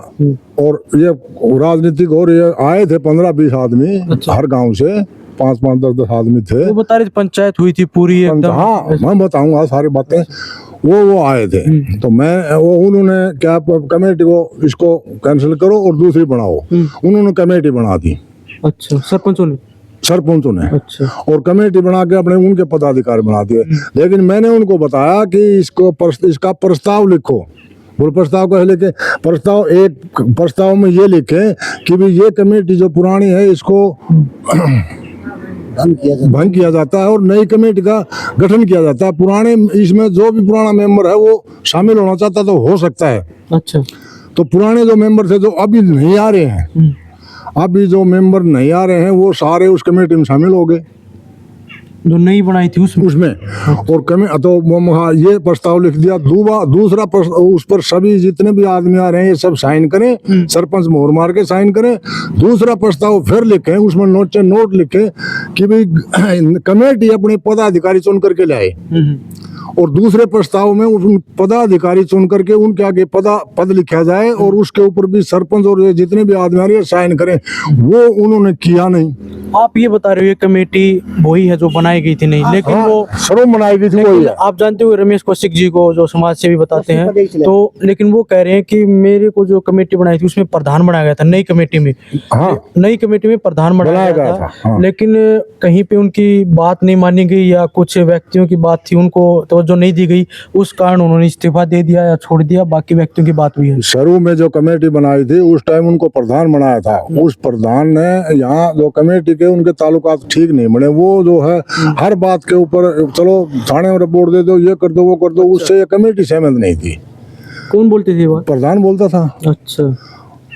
और ये राजनीतिक और ये आए थे 15-20 आदमी। अच्छा। हर गांव से 5-5, 10-10 आदमी थे।
वो बता रहे थे पंचायत हुई थी पूरी एकदम।
हाँ, मैं बताऊंगा सारी बातें। वो आए थे, तो वो उन्होंने क्या, कमेटी को इसको कैंसिल करो और दूसरी बनाओ। उन्होंने कमेटी बना दी।
अच्छा। सरपंचों ने? अच्छा।
और कमेटी बना के अपने उनके पदाधिकारी बना दिए। लेकिन मैंने उनको बताया कि इसका प्रस्ताव लिखो। बोल प्रस्ताव का लेके प्रस्ताव में ये लिखे कि भी ये कमेटी जो पुरानी है इसको भंग किया जाता है और नई कमेटी का गठन किया जाता है। पुराने इसमें जो भी पुराना मेंबर है वो शामिल होना चाहता तो हो सकता है।
अच्छा।
तो पुराने जो मेंबर थे जो अभी नहीं आ रहे हैं, अभी जो मेंबर नहीं आ रहे हैं वो सारे उस कमेटी में शामिल हो गए
जो नई बनाई थी उसमें।
और तो ये प्रस्ताव लिख दिया। दूसरा उस पर सभी जितने भी आदमी आ रहे हैं ये सब साइन करें, सरपंच मोहर मार के साइन करें। दूसरा प्रस्ताव फिर लिखें, उसमें नोट लिखें कि भाई कमेटी अपने पदाधिकारी चुन करके लाए, और दूसरे प्रस्ताव में उन पदाधिकारी चुन करके उनके आगे पद लिखा जाए, और उसके ऊपर भी सरपंच और जितने भी आदमी आ रहे हैं साइन करें। वो उन्होंने किया नहीं।
आप ये बता रहे हो ये कमेटी वही है जो बनाई गई थी? नहीं, लेकिन वो
सर्व बनाई गई थी वही है।
आप जानते हो रमेश कौशिक जी को, जो समाज सेवी बताते हैं, तो लेकिन वो कह रहे हैं कि मेरे को जो कमेटी बनाई थी उसमें प्रधान बनाया गया था नई कमेटी में। नई कमेटी में प्रधान बनाया गया था। लेकिन कहीं पे उनकी बात नहीं मानी गई या कुछ व्यक्तियों की बात थी उनको तवज्जो नहीं दी गई, उस कारण उन्होंने इस्तीफा दे दिया या छोड़ दिया। बाकी व्यक्तियों की बात हुई है।
शुरू में जो कमेटी बनाई थी उस टाइम उनको प्रधान बनाया था। उस प्रधान ने यहाँ जो कमेटी के उनके ताल्लुकात ठीक नहीं बने। वो जो है हर बात के ऊपर चलो थाने में रिपोर्ट दे दो, ये कर दो, वो कर दो, उससे ये कमेटी सहमत नहीं थी।
कौन बोलती थी? वो
प्रधान बोलता था।
अच्छा।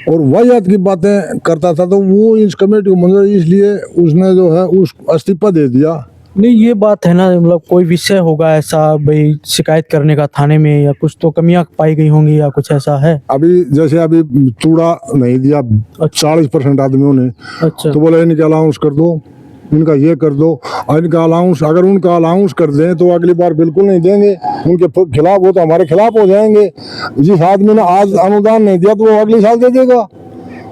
और वाहियात की बातें करता था। तो वो इस कमेटी को मंजूर, इसलिए उसने जो है उस इस्तीफा दे दिया
नहीं ये बात है ना, मतलब कोई विषय होगा ऐसा भाई शिकायत करने का थाने में, या कुछ तो कमियां पाई गई होंगी या कुछ ऐसा है?
अभी जैसे अभी चूड़ा नहीं दिया 40% आदमियों ने,
अच्छा।
तो बोले इनका अलाउंस कर दो, इनका ये कर दो। और इनका अलाउंस, अगर उनका अलाउंस कर दें तो अगली बार बिल्कुल नहीं देंगे उनके खिलाफ, वो तो हमारे खिलाफ हो जाएंगे। जिस आदमी ने आज अनुदान नहीं दिया तो वो अगले साल दे देगा,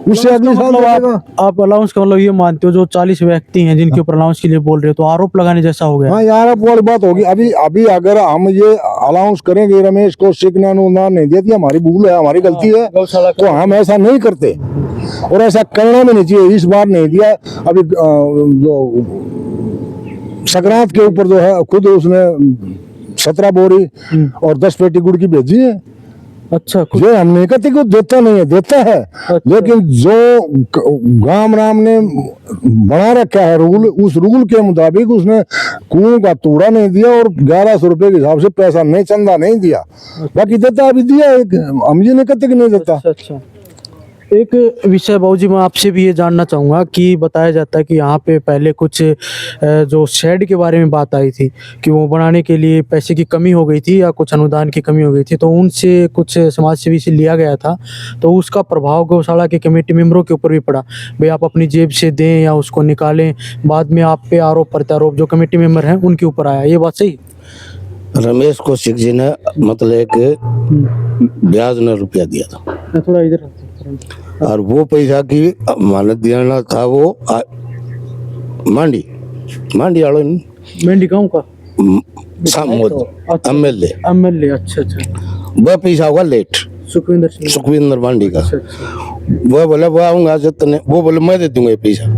उससे अगले साल
मतलब
देगा।
आप अलाउंस का मतलब ये मानते हो जो 40 व्यक्ति हैं जिनके ऊपर अलाउंस के लिए बोल रहे हो, तो आरोप लगाने जैसा हो गया?
हाँ यार, अब वाली बात होगी। अभी अभी अगर हम ये अलाउंस करेंगे रमेश कौशिक ने अनुदान नहीं दिया, हमारी भूल है, हमारी गलती है, तो हम ऐसा नहीं करते और ऐसा करना भी नहीं चाहिए। इस बार नहीं दिया। अभी जो संक्रांत के ऊपर जो है खुद उसने 17 बोरी और 10 पेटी गुड़ की भेजी है।
अच्छा।
ये हम नहीं कहते कि वो देता नहीं है, देता है। लेकिन जो गांव राम ने बना रखा है रूल, उस रूल के मुताबिक उसने कुओं का तोड़ा नहीं दिया और 1100 रुपए के हिसाब से पैसा नहीं, चंदा नहीं दिया। बाकी देता अभी दिया, हम ये नहीं कहते कि नहीं देता।
अच्छा। एक विषय बाबूजी मैं आपसे भी ये जानना चाहूँगा कि बताया जाता है कि यहाँ पे पहले कुछ जो शेड के बारे में बात आई थी कि वो बनाने के लिए पैसे की कमी हो गई थी या कुछ अनुदान की कमी हो गई थी, तो उनसे कुछ समाज सेवी से लिया गया था, तो उसका प्रभाव गौशाला के कमेटी मेंबरों के ऊपर भी पड़ा। भाई आप अपनी जेब से दें या उसको निकालें, बाद में आप पे आरोप प्रत्यारोप जो कमेटी मेंबर हैं उनके ऊपर आया, ये बात सही?
रमेश कौशिक जी ने मतलब एक ब्याज न रुपया दिया था,
थोड़ा इधर
और वो पैसा की मानत देना था वो मांडी वालों ने,
मेंढी गाँव का
एमएलए।
अच्छा।
वह पैसा होगा लेट, सुखविंदर मांडी का। वह बोले वो आऊंगा जितने, वो बोले मैं दे दूंगा ये पैसा।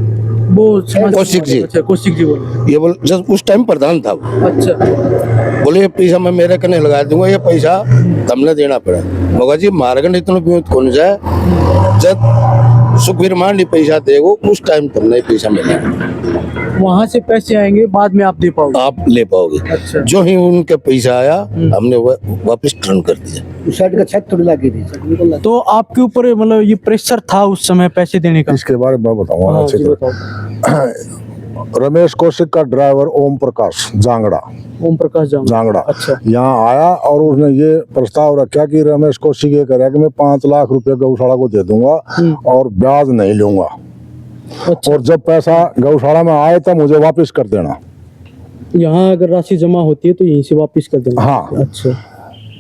वो
कौशिक जी।
अच्छा, कौशिक जी बोले।
ये बोले जब उस टाइम प्रधान था वो।
अच्छा।
बोले ये पैसा मैं मेरे कने लगा दूंगा, ये पैसा तुमने देना पड़ा। मगर जी मार्गन इतना ब्यूत कौन जाए, जब सुखवीर मांडी पैसा देगो उस टाइम तुमने पैसा मिलेगा,
वहाँ से पैसे आएंगे बाद में आप दे पाओगे,
आप ले पाओगे।
अच्छा।
जो ही उनके पैसा आया हमने वापस टर्न कर दिया।
शर्ट का छत थोड़ी लगी थी।
तो आपके ऊपर मतलब ये प्रेशर था उस समय पैसे देने का?
इसके बारे में मैं बताऊंगा
हाँ,
अच्छे
जी
से।
बताओ।
रमेश कौशिक का ड्राइवर ओम प्रकाश जांगड़ा
जांगड़ा। अच्छा।
यहाँ आया और उसने ये प्रस्ताव रखा कि रमेश कौशिक ये करेगा कि मैं 5 लाख रुपए गौशाला को दे दूंगा और ब्याज नहीं लूंगा।
अच्छा।
और जब पैसा गौशाला में आए तब मुझे वापस कर देना।
यहाँ अगर राशि जमा होती है तो यहीं से वापस कर देना।
हाँ।
अच्छा।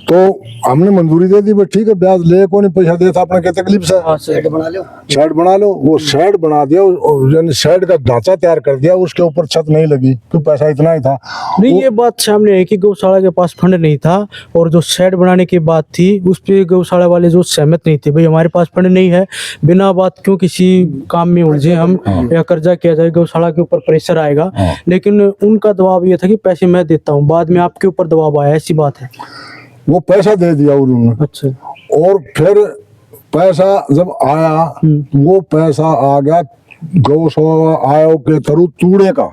तो हमने मंजूरी दे दी, ठीक है ब्याज ले, कौन पैसा देता, अपने क्या तकलीफ से।
हाँ, शेड बना लो।
शेड बना लो। वो शेड बना दिया, यानी शेड का ढांचा तैयार कर दिया, उसके ऊपर छत नहीं लगी तो पैसा इतना ही था।
नहीं ये बात सामने है कि गौशाला के पास फंड नहीं था और जो शेड बनाने की बात थी उस पे गौशाला वाले जो सहमत नहीं थे, भाई हमारे पास फंड नहीं है, बिना बात क्यों किसी काम में उलझे हम या कर्जा किया जाए, गौशाला के ऊपर प्रेशर आएगा। लेकिन उनका दबाव ये था कि पैसे मैं देता हूँ, बाद में आपके ऊपर दबाव आया, ऐसी बात है?
वो पैसा दे दिया उन्होंने।
अच्छा।
और फिर पैसा जब आया, वो पैसा आ गया गौशाला आयोग के थ्रू तूड़े का,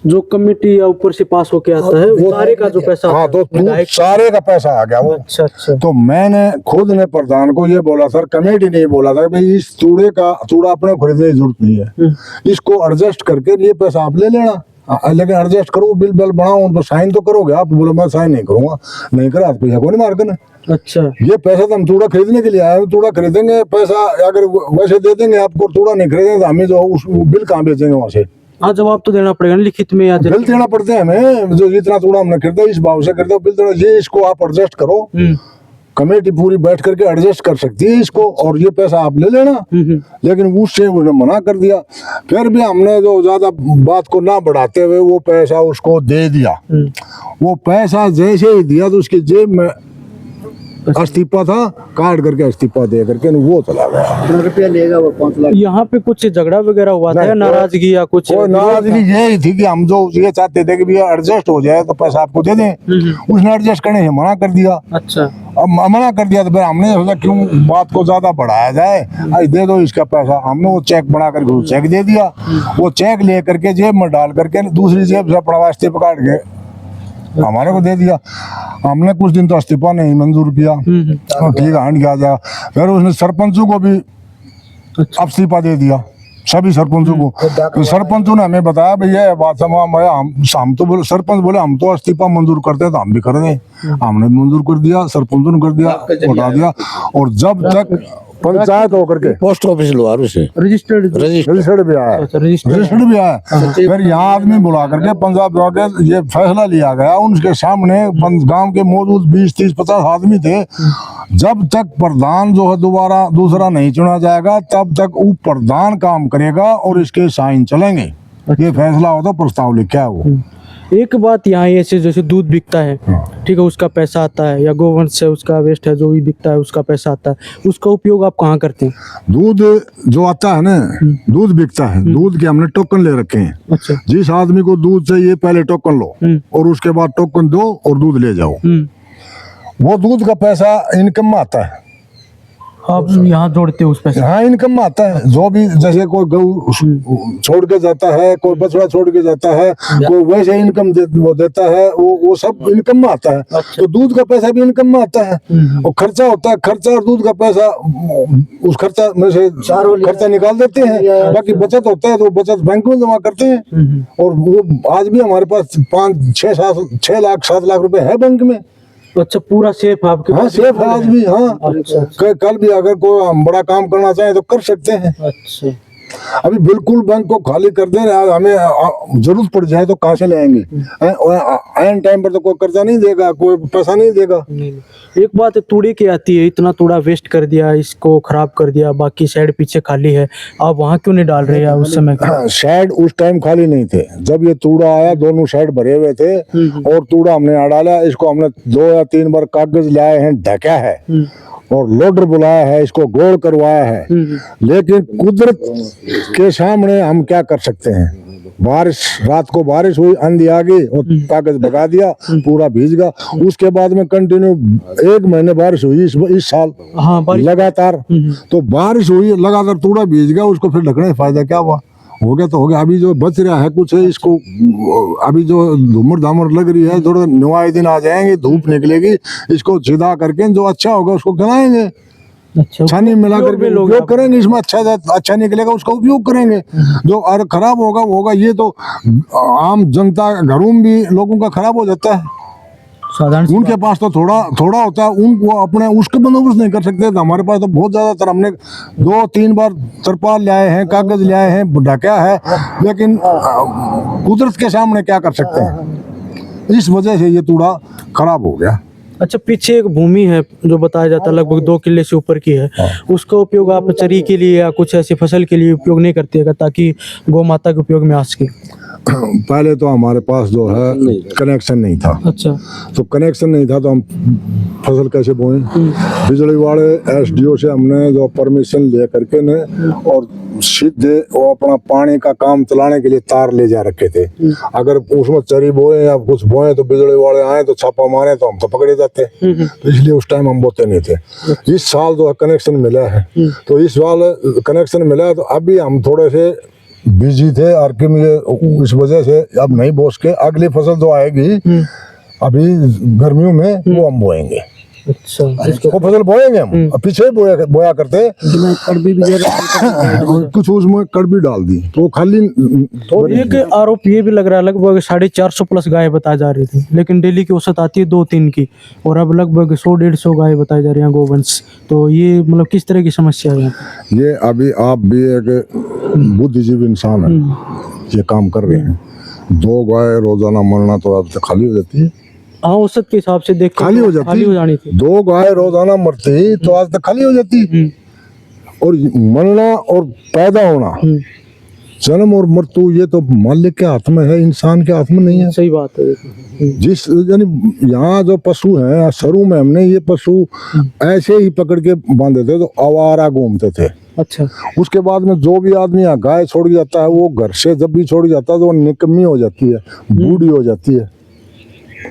जो कमेटी या ऊपर से पास होके आता है वो सारे का जो पैसा।
हाँ, तो सारे का पैसा आ गया वो।
अच्छा।
तो मैंने खुद ने प्रधान को ये बोला, सर कमेटी ने बोला था कि भाई इस तूड़ा अपने खरीदने की जरूरत नहीं है, इसको एडजस्ट करके ये पैसा आप ले लेना, लेकिन एडजस्ट करो, बिल बनाओ, तो साइन तो करोगे आप। बोले मैं साइन नहीं करूंगा, नहीं करा तो पैसा को नहीं मार्गन है।
अच्छा।
ये पैसा तो हम तूड़ा खरीदने के लिए आए, तूड़ा खरीदेंगे, पैसा अगर वैसे दे देंगे आपको, तूड़ा नहीं खरीदेंगे तो हमें जो उस बिल कहाँ बेचेंगे वहां से?
हाँ, जवाब तो देना पड़ेगा लिखित में, या
बिल देना पड़ते हैं हमें, जो जितना तूड़ा हमने खरीदा इस भाव से खरीदा, बिल देना, ये इसको आप एडजस्ट करो। कमेटी पूरी बैठ करके एडजस्ट कर सकती है इसको, और ये पैसा आप ले लेना। लेकिन उससे उन्होंने मना कर दिया। फिर भी हमने जो ज्यादा बात को ना बढ़ाते हुए वो पैसा उसको दे दिया। वो पैसा जैसे ही दिया तो उसकी जेब में इस्तीफा था, काट करके इस्तीफा दे करके वो चला गया।
रुपया लेगा वो 5 लाख।
यहाँ पे कुछ झगड़ा वगैरह हुआ था या नाराजगी या कुछ?
नाराजगी यही थी कि हम जो ये चाहते थे कि भैया एडजस्ट हो जाए तो पैसा आपको दे दें, उसने एडजस्ट करने से मना कर दिया।
अच्छा।
अब मना कर दिया तो फिर हमने सोचा क्यों बात को ज्यादा बढ़ाया जाए, आज दे दो इसका पैसा। हमने वो चेक बना करके चेक दे दिया। वो चेक ले करके जेब में डाल करके दूसरी जेब से अपना इस्तीफा काट के हमारे को दे दिया। हमने कुछ दिन तो इस्तीफा नहीं मंजूर किया, ठीक है हट गया। फिर उसने सरपंचों को भी इस्तीफा दे दिया, सभी सरपंचों को। तो सरपंचों ने हमें बताया भैया ये बात हम तो बोले, सरपंच बोले हम तो इस्तीफा मंजूर करते हैं तो हम भी कर दें। हमने मंजूर कर दिया, सरपंचों ने कर दिया, उठा दिया। और जब तक पंचायत होकर के
पोस्ट ऑफिस लोहारू से
रजिस्टर्ड
रजिस्टर्ड भी आया, रजिस्टर्ड भी आया, फिर यहाँ आदमी बुला करके पंजाब जाके ये फैसला लिया गया। उनके सामने गांव के मौजूद 20, 30, 50 आदमी थे। जब तक प्रधान जो है दोबारा दूसरा नहीं चुना जाएगा तब तक वो प्रधान काम करेगा और इसके साइन चलेंगे। ये फैसला होता प्रस्ताव लिखा है वो।
एक बात यहाँ ऐसे जैसे दूध बिकता है, ठीक है, उसका पैसा आता है, या गोवंश है उसका वेस्ट है जो भी बिकता है उसका पैसा आता है, उसका उपयोग आप कहाँ करते हैं?
दूध जो आता है ना, दूध बिकता है, दूध के हमने टोकन ले रखे हैं।
अच्छा।
जिस आदमी को दूध चाहिए पहले टोकन लो और उसके बाद टोकन दो और दूध ले जाओ। वो दूध का पैसा इनकम में आता है।
आप यहाँ जोड़ते हो उस पैसे?
हाँ, इनकम में आता है। जो भी जैसे कोई गऊ छोड़ के जाता है, कोई बछड़ा छोड़ के जाता है, कोई वैसे इनकम वो देता है, वो सब इनकम में आता है। तो दूध का पैसा भी इनकम में आता है। और खर्चा होता है, खर्चा और दूध का पैसा, उस खर्चा में से खर्चा निकाल देते हैं। बाकी बचत होता है तो बचत बैंक में जमा करते हैं। और वो आज भी हमारे पास 5, 6 लाख 7 लाख रुपए है बैंक में।
अच्छा, पूरा सेफ आपके
हाँ,
पास?
सेफ आज भी। हाँ,
अच्छा।
कल भी अगर कोई हम बड़ा काम करना चाहे तो कर सकते हैं।
अच्छा।
अभी बिल्कुल बैंक को खाली कर दे रहे, हमें जरूरत पड़ जाए तो कहाँ से लाएंगे? एन टाइम पर तो कोई कर्जा नहीं देगा, कोई पैसा नहीं देगा।
एक बात तूड़े की आती है, इतना तूड़ा वेस्ट कर दिया, इसको खराब कर दिया, बाकी साइड पीछे खाली है, आप वहाँ क्यों नहीं डाल रहे हैं उस समय?
साइड उस टाइम खाली नहीं थे। जब ये तूड़ा आया दोनों साइड भरे हुए थे और तूड़ा हमने डाला। इसको हमने 2 या 3 बार कागज लाए हैं, ढका है और लोडर बुलाया है, इसको गोल करवाया है। लेकिन कुदरत के सामने हम क्या कर सकते हैं? बारिश, रात को बारिश हुई, आंधी आ गई और कागज भगा दिया, पूरा भीग गया। उसके बाद में कंटिन्यू 1 महीने बारिश हुई इस साल।
हाँ,
लगातार। तो बारिश हुई लगातार, तूड़ा भीग गया, उसको फिर ढकने का फायदा क्या हुआ? हो गया तो हो गया। अभी जो बच रहा है कुछ है, इसको अभी जो धूमर धामर लग रही है, थोड़ा नवाई दिन आ जाएंगे, धूप निकलेगी, इसको सीधा करके जो अच्छा होगा उसको खिलाएंगे।
अच्छा,
छानी मिला करके उपयोग करेंगे। इसमें अच्छा निकलेगा उसका उपयोग करेंगे। जो और खराब होगा वो होगा। ये तो आम जनता घरों में भी लोगों का खराब हो जाता है।
साधारण
उनके पास तो थोड़ा होता है, उनको अपने उसके बंदोबस्त नहीं कर सकते। तो हमारे पास तो बहुत ज्यादातर हमने 2-3 बार तरपाल लाए हैं, कागज लाए हैं, ढका है, लेकिन कुदरत के सामने क्या कर सकते हैं? इस वजह से ये तूड़ा खराब हो गया।
अच्छा, पीछे एक भूमि है जो बताया जाता है लगभग 2 किले से ऊपर की है, उसका उपयोग आप चरी के लिए या कुछ ऐसी फसल के लिए उपयोग नहीं करते हैं ताकि गौ माता के उपयोग में आ सके?
पहले तो हमारे पास जो है कनेक्शन नहीं था।
अच्छा।
तो कनेक्शन नहीं था तो हम फसल कैसे बोएं? बिजली वाले SDO से हमने जो परमिशन ले करके ने और सीधे वो अपना पानी का काम चलाने के लिए तार ले जा रखे थे। अगर उसमें चरी बोए या कुछ बोए तो बिजली वाले आए तो छापा मारे तो हम तो पकड़े जाते। तो इसलिए उस टाइम हम बोते नहीं थे। इस साल जो है कनेक्शन मिला है, तो इस साल कनेक्शन मिला है तो अभी हम थोड़े से बिजी थे और इस वजह से अब नहीं बोस के अगली फसल जो आएगी अभी गर्मियों में वो हम बोएंगे।
अच्छा,
वो फसल बोएंगे हम। अब पीछे बोया करते कुछ उसमें कड़बी डाल दी तो खाली।
तो एक आरोप ये भी लग रहा है लगभग 450 प्लस गाय बताई जा रही थी, लेकिन डेली की औसत आती है 2-3 की, और अब लगभग 100-150 गाय बताई जा रही है गोवंश। तो ये मतलब किस तरह की समस्या है?
ये अभी आप भी एक बुद्धिजीवी इंसान है, ये काम कर रहे हैं। 2 गाय रोजाना मरना तो अब तक खाली हो जाती है।
हाँ, औसत के हिसाब से देख
खाली हो
जानी थी।
2 गाय रोजाना मरती तो आज तक खाली हो जाती। और मरना और पैदा होना, जन्म और मृत्यु, ये तो मालिक के हाथ में है, इंसान के हाथ में नहीं है।
सही बात है।
जिस यानी यहाँ जो पशु हैं, शुरू में हमने ये पशु ऐसे ही पकड़ के बांधे थे तो आवारा घूमते थे।
अच्छा।
उसके बाद में जो भी आदमी यहाँ गाय छोड़ जाता है, वो घर से जब भी छोड़ जाता है तो वो निकम्मी हो जाती है, बूढ़ी हो जाती है।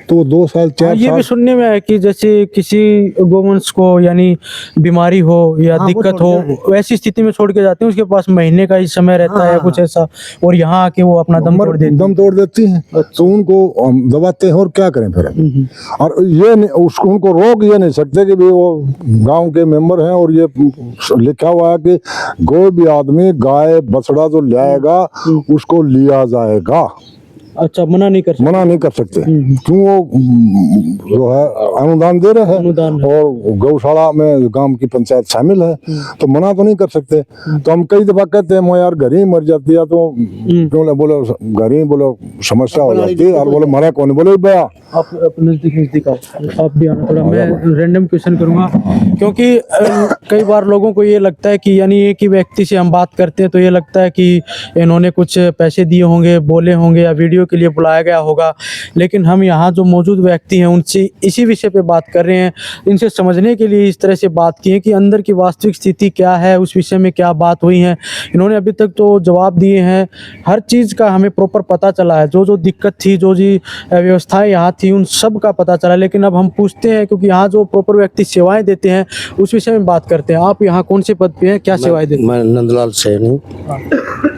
तो 2 साल 4
ये भी
साल
सुनने में है कि जैसे किसी गोवंश को यानी बीमारी हो या दिक्कत हो, वैसी स्थिति में छोड़ के जाते हैं, उसके पास महीने का ही समय रहता है या कुछ ऐसा, और यहाँ आके वो अपना दम तोड़ देते हैं।
दम तोड़ देती हैं, तो उनको हम दबाते हैं और क्या करें फिर। और ये उसको उनको रोक ये नहीं सकते कि भी वो गांव के मेंबर हैं और ये लिखा हुआ है कि कोई भी आदमी गाय बछड़ा जो लाएगा उसको लिया जाएगा,
अच्छा, मना नहीं कर सकते।
मना नहीं कर सकते, क्यों वो जो है अनुदान दे रहे हैं
अनुदान
और गौशाला में गांव की पंचायत शामिल है, तो मना तो नहीं कर सकते। तो हम कई दफा कहते हैं यार घर ही मर जाती है, तो क्यों बोलो घर ही बोलो समस्या हो जाती है, और बोले मरा कौन, बोले भैया
आप नजदीक आओ, आप भी आना थोड़ा। मैं रैंडम क्वेश्चन करूंगा क्योंकि कई बार लोगों को ये लगता है कि यानी एक ही व्यक्ति से हम बात करते हैं तो ये लगता है कि इन्होंने कुछ पैसे दिए होंगे, बोले होंगे या वीडियो के लिए बुलाया गया होगा, लेकिन हम यहाँ जो मौजूद व्यक्ति हैं उनसे इसी विषय पे बात कर रहे हैं, इनसे समझने के लिए इस तरह से बात की है कि अंदर की वास्तविक स्थिति क्या है, उस विषय में क्या बात हुई है। इन्होंने अभी तक तो जवाब दिए हैं, हर चीज़ का हमें प्रॉपर पता चला है, जो जो दिक्कत थी, जो जी व्यवस्थाएं यहाँ थी, उन सब का पता चला। लेकिन अब हम पूछते हैं, क्योंकि यहाँ जो प्रॉपर व्यक्ति सेवाएं देते हैं उस विषय में बात करते हैं। आप यहाँ कौन से पद पे हैं, क्या सेवाएं देते हैं?
मैं नंदलाल सैनी,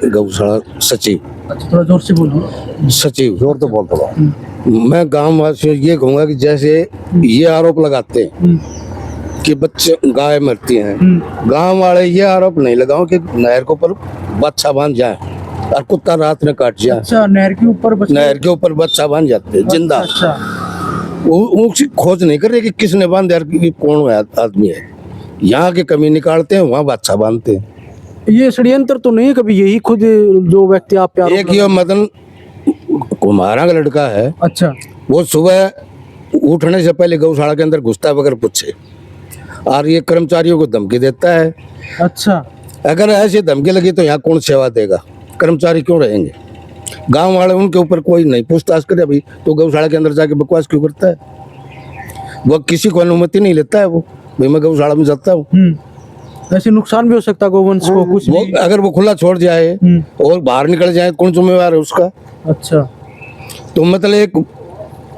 गौशाला सचिव।
अच्छा, थोड़ा जोर से बोलो।
सचिव।
जोर तो बोल दो।
मैं गांव वासियों ये कहूंगा कि जैसे ये आरोप लगाते हैं कि बच्चे गाय मरती हैं, गांव वाले ये आरोप नहीं लगाओ कि नहर के ऊपर बच्चा बांध जाए और कुत्ता रात में काट जाए।
अच्छा, नहर के ऊपर
नहर के ऊपर बच्चा बांध जाते हैं जिंदा।
अच्छा,
उसकी खोज नहीं कर रहे कि किसने बांध यार, कि कौन आदमी है। यहाँ की कमी निकालते हैं, वहाँ बच्चा बांधते हैं।
ये षड्यंत्र तो नहीं कभी, यही खुद जो व्यक्ति आप पे आरोप
एक ये मदन कुमारा का लड़का है,
अच्छा,
वो सुबह उठने से पहले गौशाला के अंदर घुसता बगैर पूछे, और ये कर्मचारियों को धमकी देता है।
अच्छा,
अगर ऐसी धमकी लगी तो यहाँ कौन सेवा देगा, कर्मचारी क्यों रहेंगे? गांव वाले उनके ऊपर कोई नहीं पूछताछ करे, अभी तो गौशाला के अंदर जाके बकवास क्यों करता है? वो किसी को अनुमति नहीं लेता है, वो भाई मैं गौशाला में जाता हूँ।
ऐसे नुकसान भी हो सकता है गोवंश को कुछ
वो
भी।
अगर वो खुला छोड़ जाए और बाहर निकल जाए, कौन जिम्मेवार है उसका?
अच्छा,
तो मतलब एक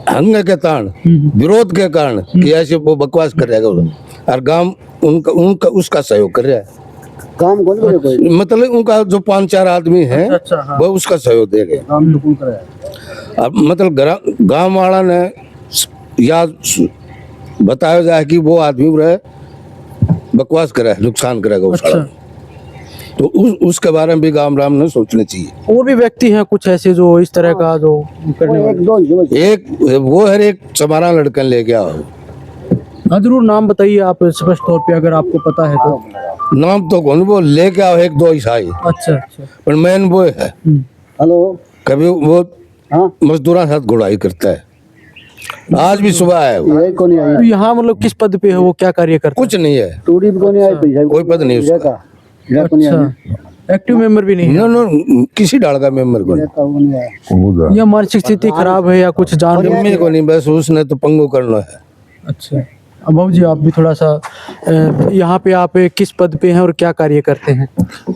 हंग के कारण, विरोध के कारण कि ऐसे वो बकवास कर रहा है, और गांव उनका उसका सहयोग कर रहा है।
काम कौन करे कोई?
मतलब उनका जो 5-4 आदमी है
अच्छा, हाँ।
वो उसका सहयोग दे गए।
काम तो कौन करे?
अब मतलब गांव वाला ने या बताया जाए कि वो आदमी रहे बकवास करा है, नुकसान करेगा उसका।
अच्छा।
तो उसके बारे में भी गांव राम ने सोचना चाहिए।
और भी व्यक्ति हैं कुछ ऐसे जो इस तरह का जो करने वाले?
एक वो है, एक समारा लड़कन ले गया हो।
हाँ, जरूर नाम बताइए आप स्पष्ट तौर पे, अगर आपको पता है तो।
नाम तो कौन, वो ले के आओ 1-2 ईसाई,
अच्छा, अच्छा,
पर मेन वो है।
हेलो,
कभी वो
हाँ,
मजदूरों के साथ गुड़ाई करता है। आज भी सुबह आया वो।
ये कौन आई?
तो यहाँ मतलब किस पद पे है वो, क्या कार्य करता
कुछ नहीं है,
टूरी भी कौन आई? पैसा
कोई पद नहीं उसका।
ये कौन
है?
आई?
अच्छा, एक्टिव मेंबर भी नहीं है?
नो नो, किसी डाल का मेंबर को नहीं।
कौन आई?
या मानसिक स्थिति खराब है या कुछ जान?
मेरे को नहीं, बस उसने तो पंगो करना है।
अच्छा, अब बाबू जी आप भी थोड़ा सा यहाँ पे आप किस पद पे हैं और क्या कार्य करते हैं?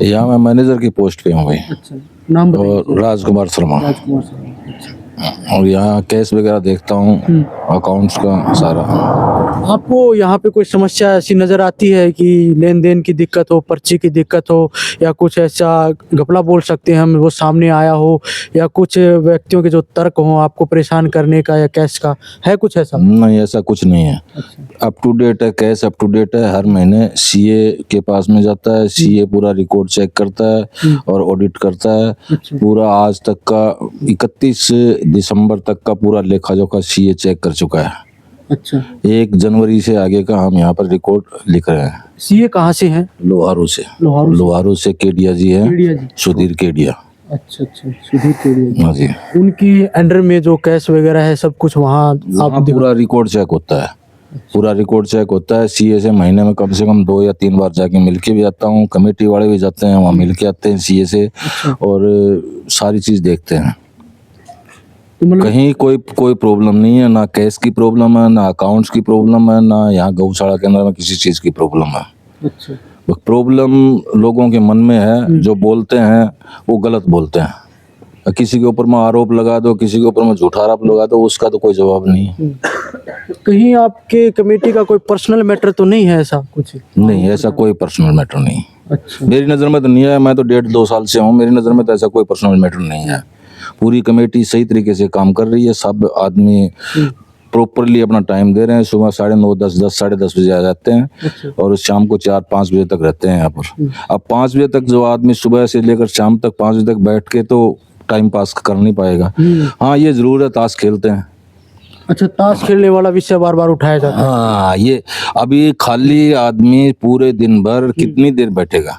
यहाँ मैं मैनेजर की पोस्ट पे हूँ भाई,
अच्छा, नाम बताइए।
और राजकुमार शर्मा।
राजकुमार सर। अच्छा,
और यहाँ केस वगैरह देखता हूँ, अकाउंट्स का सारा।
आपको यहाँ पे कोई समस्या ऐसी नजर आती है कि लेन देन की दिक्कत हो, पर्ची की दिक्कत हो, या कुछ ऐसा घपला बोल सकते हैं हम, वो सामने आया हो, या कुछ व्यक्तियों के जो तर्क हो आपको परेशान करने का या कैश का, है कुछ ऐसा?
नहीं, ऐसा कुछ नहीं है। अप टू डेट है, केस अप टू डेट है। हर महीने सीए के पास में जाता है, सीए पूरा रिकॉर्ड चेक करता है और ऑडिट करता है। पूरा आज तक का 31 दिसंबर तक का पूरा लेखा जोखा सीए चेक कर चुका है।
अच्छा,
1 जनवरी से आगे का हम यहाँ पर रिकॉर्ड लिख रहे हैं।
सीए कहाँ से हैं?
लोहारू से।
लोहारू से।
लोहारू से केडिया जी
केडिया
है,
जी।
सुधीर केडिया।
अच्छा, अच्छा, सुधीर केडिया जी।
हाँ जी।
उनकी अंडर में जो कैश वगैरह है सब कुछ वहाँ
वहाँ
आप
पूरा रिकॉर्ड चेक होता है, पूरा रिकॉर्ड चेक होता है। सीए से महीने में कम से कम 2 या 3 बार जाके मिलके भी आता हूँ, कमेटी वाले भी जाते हैं वहाँ मिलके आते हैं सीए से, और सारी चीज देखते हैं।
तो मतलब
कहीं कोई प्रॉब्लम नहीं है, ना कैश की प्रॉब्लम है, ना अकाउंट्स की प्रॉब्लम है, ना यहाँ गौशाला के अंदर में किसी चीज की प्रॉब्लम है।
अच्छा,
प्रॉब्लम लोगों के मन में है, जो बोलते हैं वो गलत बोलते हैं। किसी के ऊपर में आरोप लगा दो, किसी के ऊपर में झूठा आरोप लगा दो, उसका तो कोई जवाब नहीं है।
कहीं आपके कमेटी का कोई पर्सनल मैटर तो नहीं है ऐसा कुछ?
नहीं, ऐसा कोई पर्सनल मैटर नहीं।
अच्छा।
मेरी नज़र में तो नहीं है, मैं तो 1.5-2 साल से हूँ, मेरी नज़र में तो ऐसा कोई पर्सनल मैटर नहीं है। पूरी कमेटी सही तरीके से काम कर रही है, सब आदमी प्रॉपरली अपना टाइम दे रहे हैं। सुबह 9:30, 10, 10, 10:30 बजे आ जाते हैं और शाम को 4-5 बजे तक रहते हैं यहाँ पर। अब 5 बजे तक जो आदमी सुबह से लेकर शाम तक 5 बजे तक बैठ के तो टाइम पास कर नहीं पाएगा। हाँ, ये जरूर है, ताश खेलते हैं।
अच्छा, ताश खेलने वाला विषय बार बार उठाया जाता है।
हाँ, ये अभी खाली आदमी पूरे दिन भर कितनी देर बैठेगा,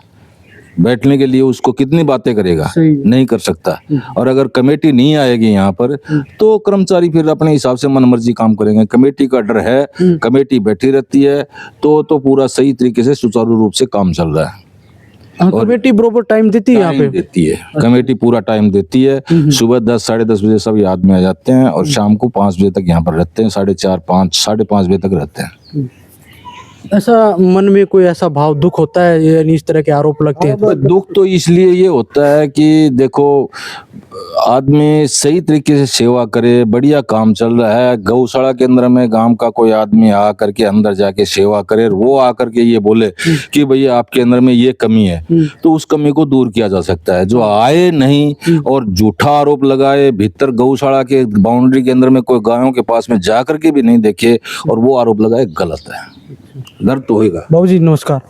बैठने के लिए उसको कितनी बातें करेगा,
सही है।
नहीं कर सकता। और अगर कमेटी नहीं आएगी यहाँ पर तो कर्मचारी फिर अपने हिसाब से मनमर्जी काम करेंगे। कमेटी का डर है, कमेटी बैठी रहती है तो पूरा सही तरीके से सुचारू रूप से काम चल रहा है।
हाँ, कमेटी बरोबर टाइम देती है यहाँ
टाइम
पे?
देती है, कमेटी पूरा टाइम देती है। सुबह 10, 10:30 बजे सभी आदमी आ जाते हैं और शाम को 5 बजे तक यहाँ पर रहते हैं, 4:30, 5, 5:30 बजे तक रहते हैं।
ऐसा मन में कोई ऐसा भाव दुख होता है यानी इस तरह के आरोप लगते हैं?
दुख तो इसलिए ये होता है कि देखो, आदमी सही तरीके से सेवा करे, बढ़िया काम चल रहा है, गौशाला के अंदर में गांव का कोई आदमी आ करके अंदर जाके सेवा करे, वो आकर के ये बोले कि भैया आपके अंदर में ये कमी है, तो उस कमी को दूर किया जा सकता है। जो आए नहीं और झूठा आरोप लगाए, भीतर गौशाला के बाउंड्री के अंदर में कोई गायों के पास में जा करके भी नहीं देखे और वो आरोप लगाए, गलत है। डर तो होगा।
बाबू जी नमस्कार,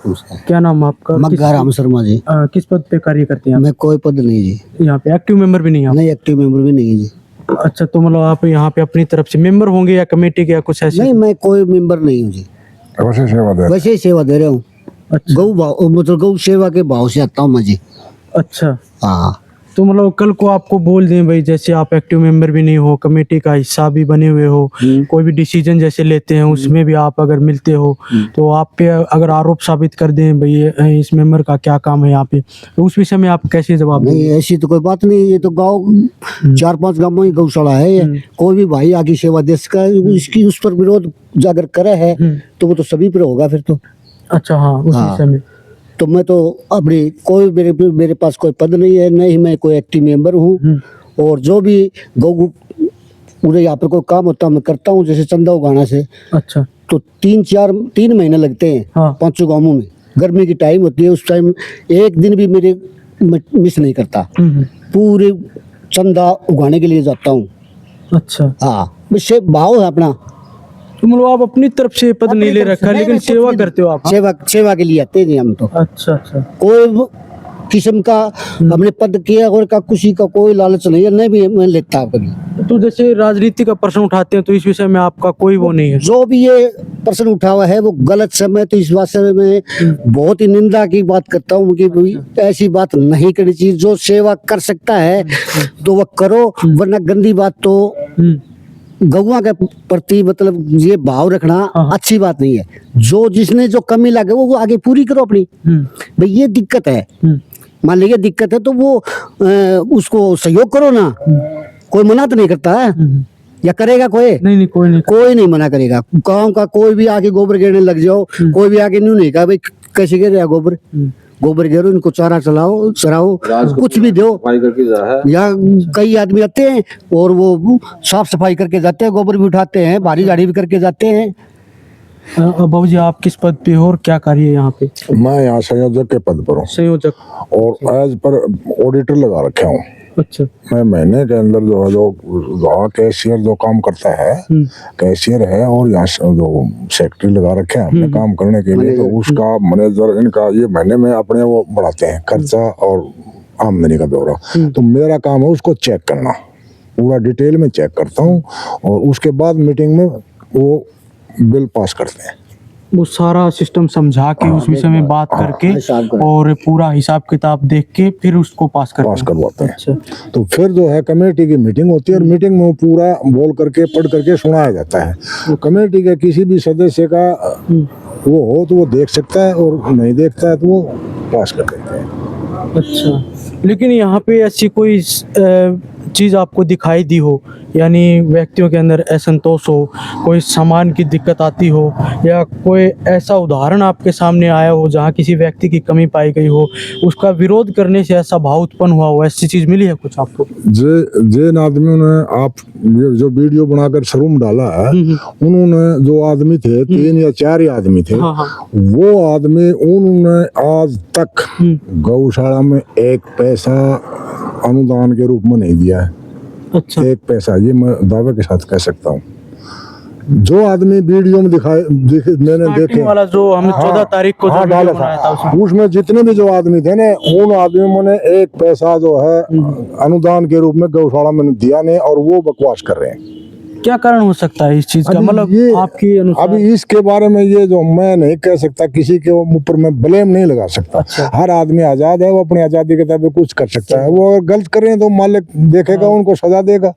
क्या नाम है आपका?
मग्गा राम शर्मा जी।
किस पद पे कार्य करते हैं
मैं कोई पद नहीं जी,
आप? यहाँ पे एक्टिव मेंबर भी नहीं है आप?
नहीं एक्टिव मेंबर भी नहीं है जी।
अच्छा, तो मतलब आप यहाँ पे अपनी तरफ से मेंबर होंगे या कमेटी के या कुछ ऐसे?
नहीं, मैं कोई मेंबर नहीं हूँ जी,
वैसे सेवा दे
वैसे ही सेवा दे रहा हूँ।
अच्छा।
गौ भाव मतलब गौ सेवा के भाव से आता हूँ मैं जी।
अच्छा,
हाँ,
तो मतलब कल को आपको बोल दें भाई जैसे आप एक्टिव मेंबर भी नहीं हो, कमेटी का हिस्सा भी बने हुए हो, कोई भी डिसीजन जैसे लेते हैं उसमें भी आप अगर मिलते हो, तो आप पे अगर आरोप साबित कर दें भाई इस मेंबर का क्या काम है यहाँ पे, तो उस विषय में आप कैसे जवाब देंगे?
नहीं ऐसी तो कोई बात नहीं, ये तो गाँव 4-5 गाँवों की गौशाला है ये। कोई भी भाई आगे सेवा दे सका, इसकी उस पर विरोध अगर करे है तो वो तो सभी पर होगा फिर तो।
अच्छा, हाँ, उस
हाँ।
विषय में
तो मैं तो अपनी कोई मेरे पास कोई पद नहीं है, नहीं मैं कोई एक्टिव मेंबर हूँ। और जो भी गौ पूरे यहाँ पर कोई काम होता है मैं करता हूँ, जैसे चंदा उगाना से।
अच्छा,
तो 3 महीने लगते हैं
हाँ।
5 गाँवों में। गर्मी की टाइम होती है, उस टाइम एक दिन भी मेरे मिस नहीं करता, पूरे चंदा उगाने के लिए जाता हूँ।
अच्छा,
हाँ, वैसे भाव है अपना।
तो मतलब आप अपनी तरफ से पद नहीं ले रखा, लेकिन सेवा करते हो आप?
सेवा के लिए आते हैं जी हम तो।
अच्छा, अच्छा,
कोई किस्म का हमने पद किया और का किसी का कोई लालच नहीं है, नहीं भी मैं लेता कभी।
तो जैसे राजनीति का प्रश्न उठाते हैं तो इस विषय में आपका कोई वो नहीं है?
जो भी ये प्रश्न उठा हुआ है वो गलत समय, तो इस बात से मैं बहुत ही निंदा की बात करता हूँ कि भाई ऐसी बात नहीं करनी चाहिए। जो सेवा कर सकता है तो वह करो, वरना गंदी बात तो गौवा के प्रति मतलब ये भाव रखना अच्छी बात नहीं है। जो जिसने जो कमी लगे वो आगे पूरी करो अपनी। भाई ये दिक्कत है, मान लीजिए दिक्कत है तो वो उसको सहयोग करो ना, कोई मना तो नहीं करता है या करेगा कोई?
नहीं,
कोई नहीं मना करेगा। गाँव का कोई भी आगे गोबर गिरने लग जाओ, कोई भी आगे नहीं कहा भाई कैसे गिर रहा गोबर गिरो, इनको चारा चराओ, कुछ भी दो। या कई आदमी आते हैं और वो साफ सफाई करके जाते हैं, गोबर भी उठाते हैं, भारी गाड़ी भी करके जाते हैं।
बाबू जी आप किस पद पे हो और क्या कार्य है यहाँ पे?
मैं यहाँ संयोजक के पद पर हूँ
संयोजक।
और एज पर ऑडिटर लगा रखा हूँ।
अच्छा,
मैं महीने के अंदर जो कैशियर जो काम करता है, कैशियर है, और यहाँ जो सेक्रेटरी लगा रखे हैं अपने काम करने के लिए, तो उसका मैनेजर इनका ये महीने में अपने वो बढ़ाते हैं खर्चा और आमदनी का ब्यौरा। तो मेरा काम है उसको चेक करना, पूरा डिटेल में चेक करता हूँ और उसके बाद मीटिंग में वो बिल पास करते हैं।
वो सारा सिस्टम समझा के उस विषय में बात करके और पूरा हिसाब किताब देख के फिर उसको पास
करवाते हैं।
अच्छा,
तो फिर जो है कमेटी की मीटिंग होती है और मीटिंग में वो पूरा बोल करके पढ़ करके सुनाया जाता है। तो कमेटी के किसी भी सदस्य का वो हो तो वो देख सकता है और नहीं देखता है तो वो पास कर देते हैं।
अच्छा, लेकिन यहाँ पे ऐसी कोई चीज़ आपको दिखाई दी हो, यानी व्यक्तियों के अंदर असंतोष हो, कोई सामान की दिक्कत आती हो, या कोई ऐसा उदाहरण आपके सामने आया हो जहाँ किसी व्यक्ति की कमी पाई गई हो, उसका विरोध करने से ऐसा भाव उत्पन्न हुआ हो, ऐसी चीज़ मिली है कुछ आपको?
जिन आदमियों ने आप ये जो वीडियो बनाकर शोरूम डाला है, उन्होंने जो आदमी थे 3 या 4 ही आदमी थे,
हाँ हाँ।
वो आदमी उन्होंने आज तक गौशाला में 1 पैसा अनुदान के रूप में नहीं दिया है।
अच्छा।
1 पैसा, ये मैं दावे के साथ कह सकता हूँ। जो आदमी वीडियो में मैंने देखे
वाला जो हमने 14 तारीख को जो
हाँ
वीडियो
डाला
बनाया
था,
उसमें।
उसमें जितने भी जो आदमी थे ना, उन आदमियों ने 1 पैसा जो है अनुदान के रूप में गौशाला में दिया नहीं, और वो बकवास कर रहे हैं।
क्या कारण हो सकता है इस चीज का,
अभी
मतलब
ये-
आपकी अनुसार?
अभी इसके बारे में ये जो मैं नहीं कह सकता, किसी के ऊपर मैं ब्लेम नहीं लगा सकता।
अच्छा।
हर आदमी आजाद है, वो अपनी आजादी के तहत कुछ कर सकता है। वो अगर गलत करें तो मालिक देखेगा, उनको सजा देगा।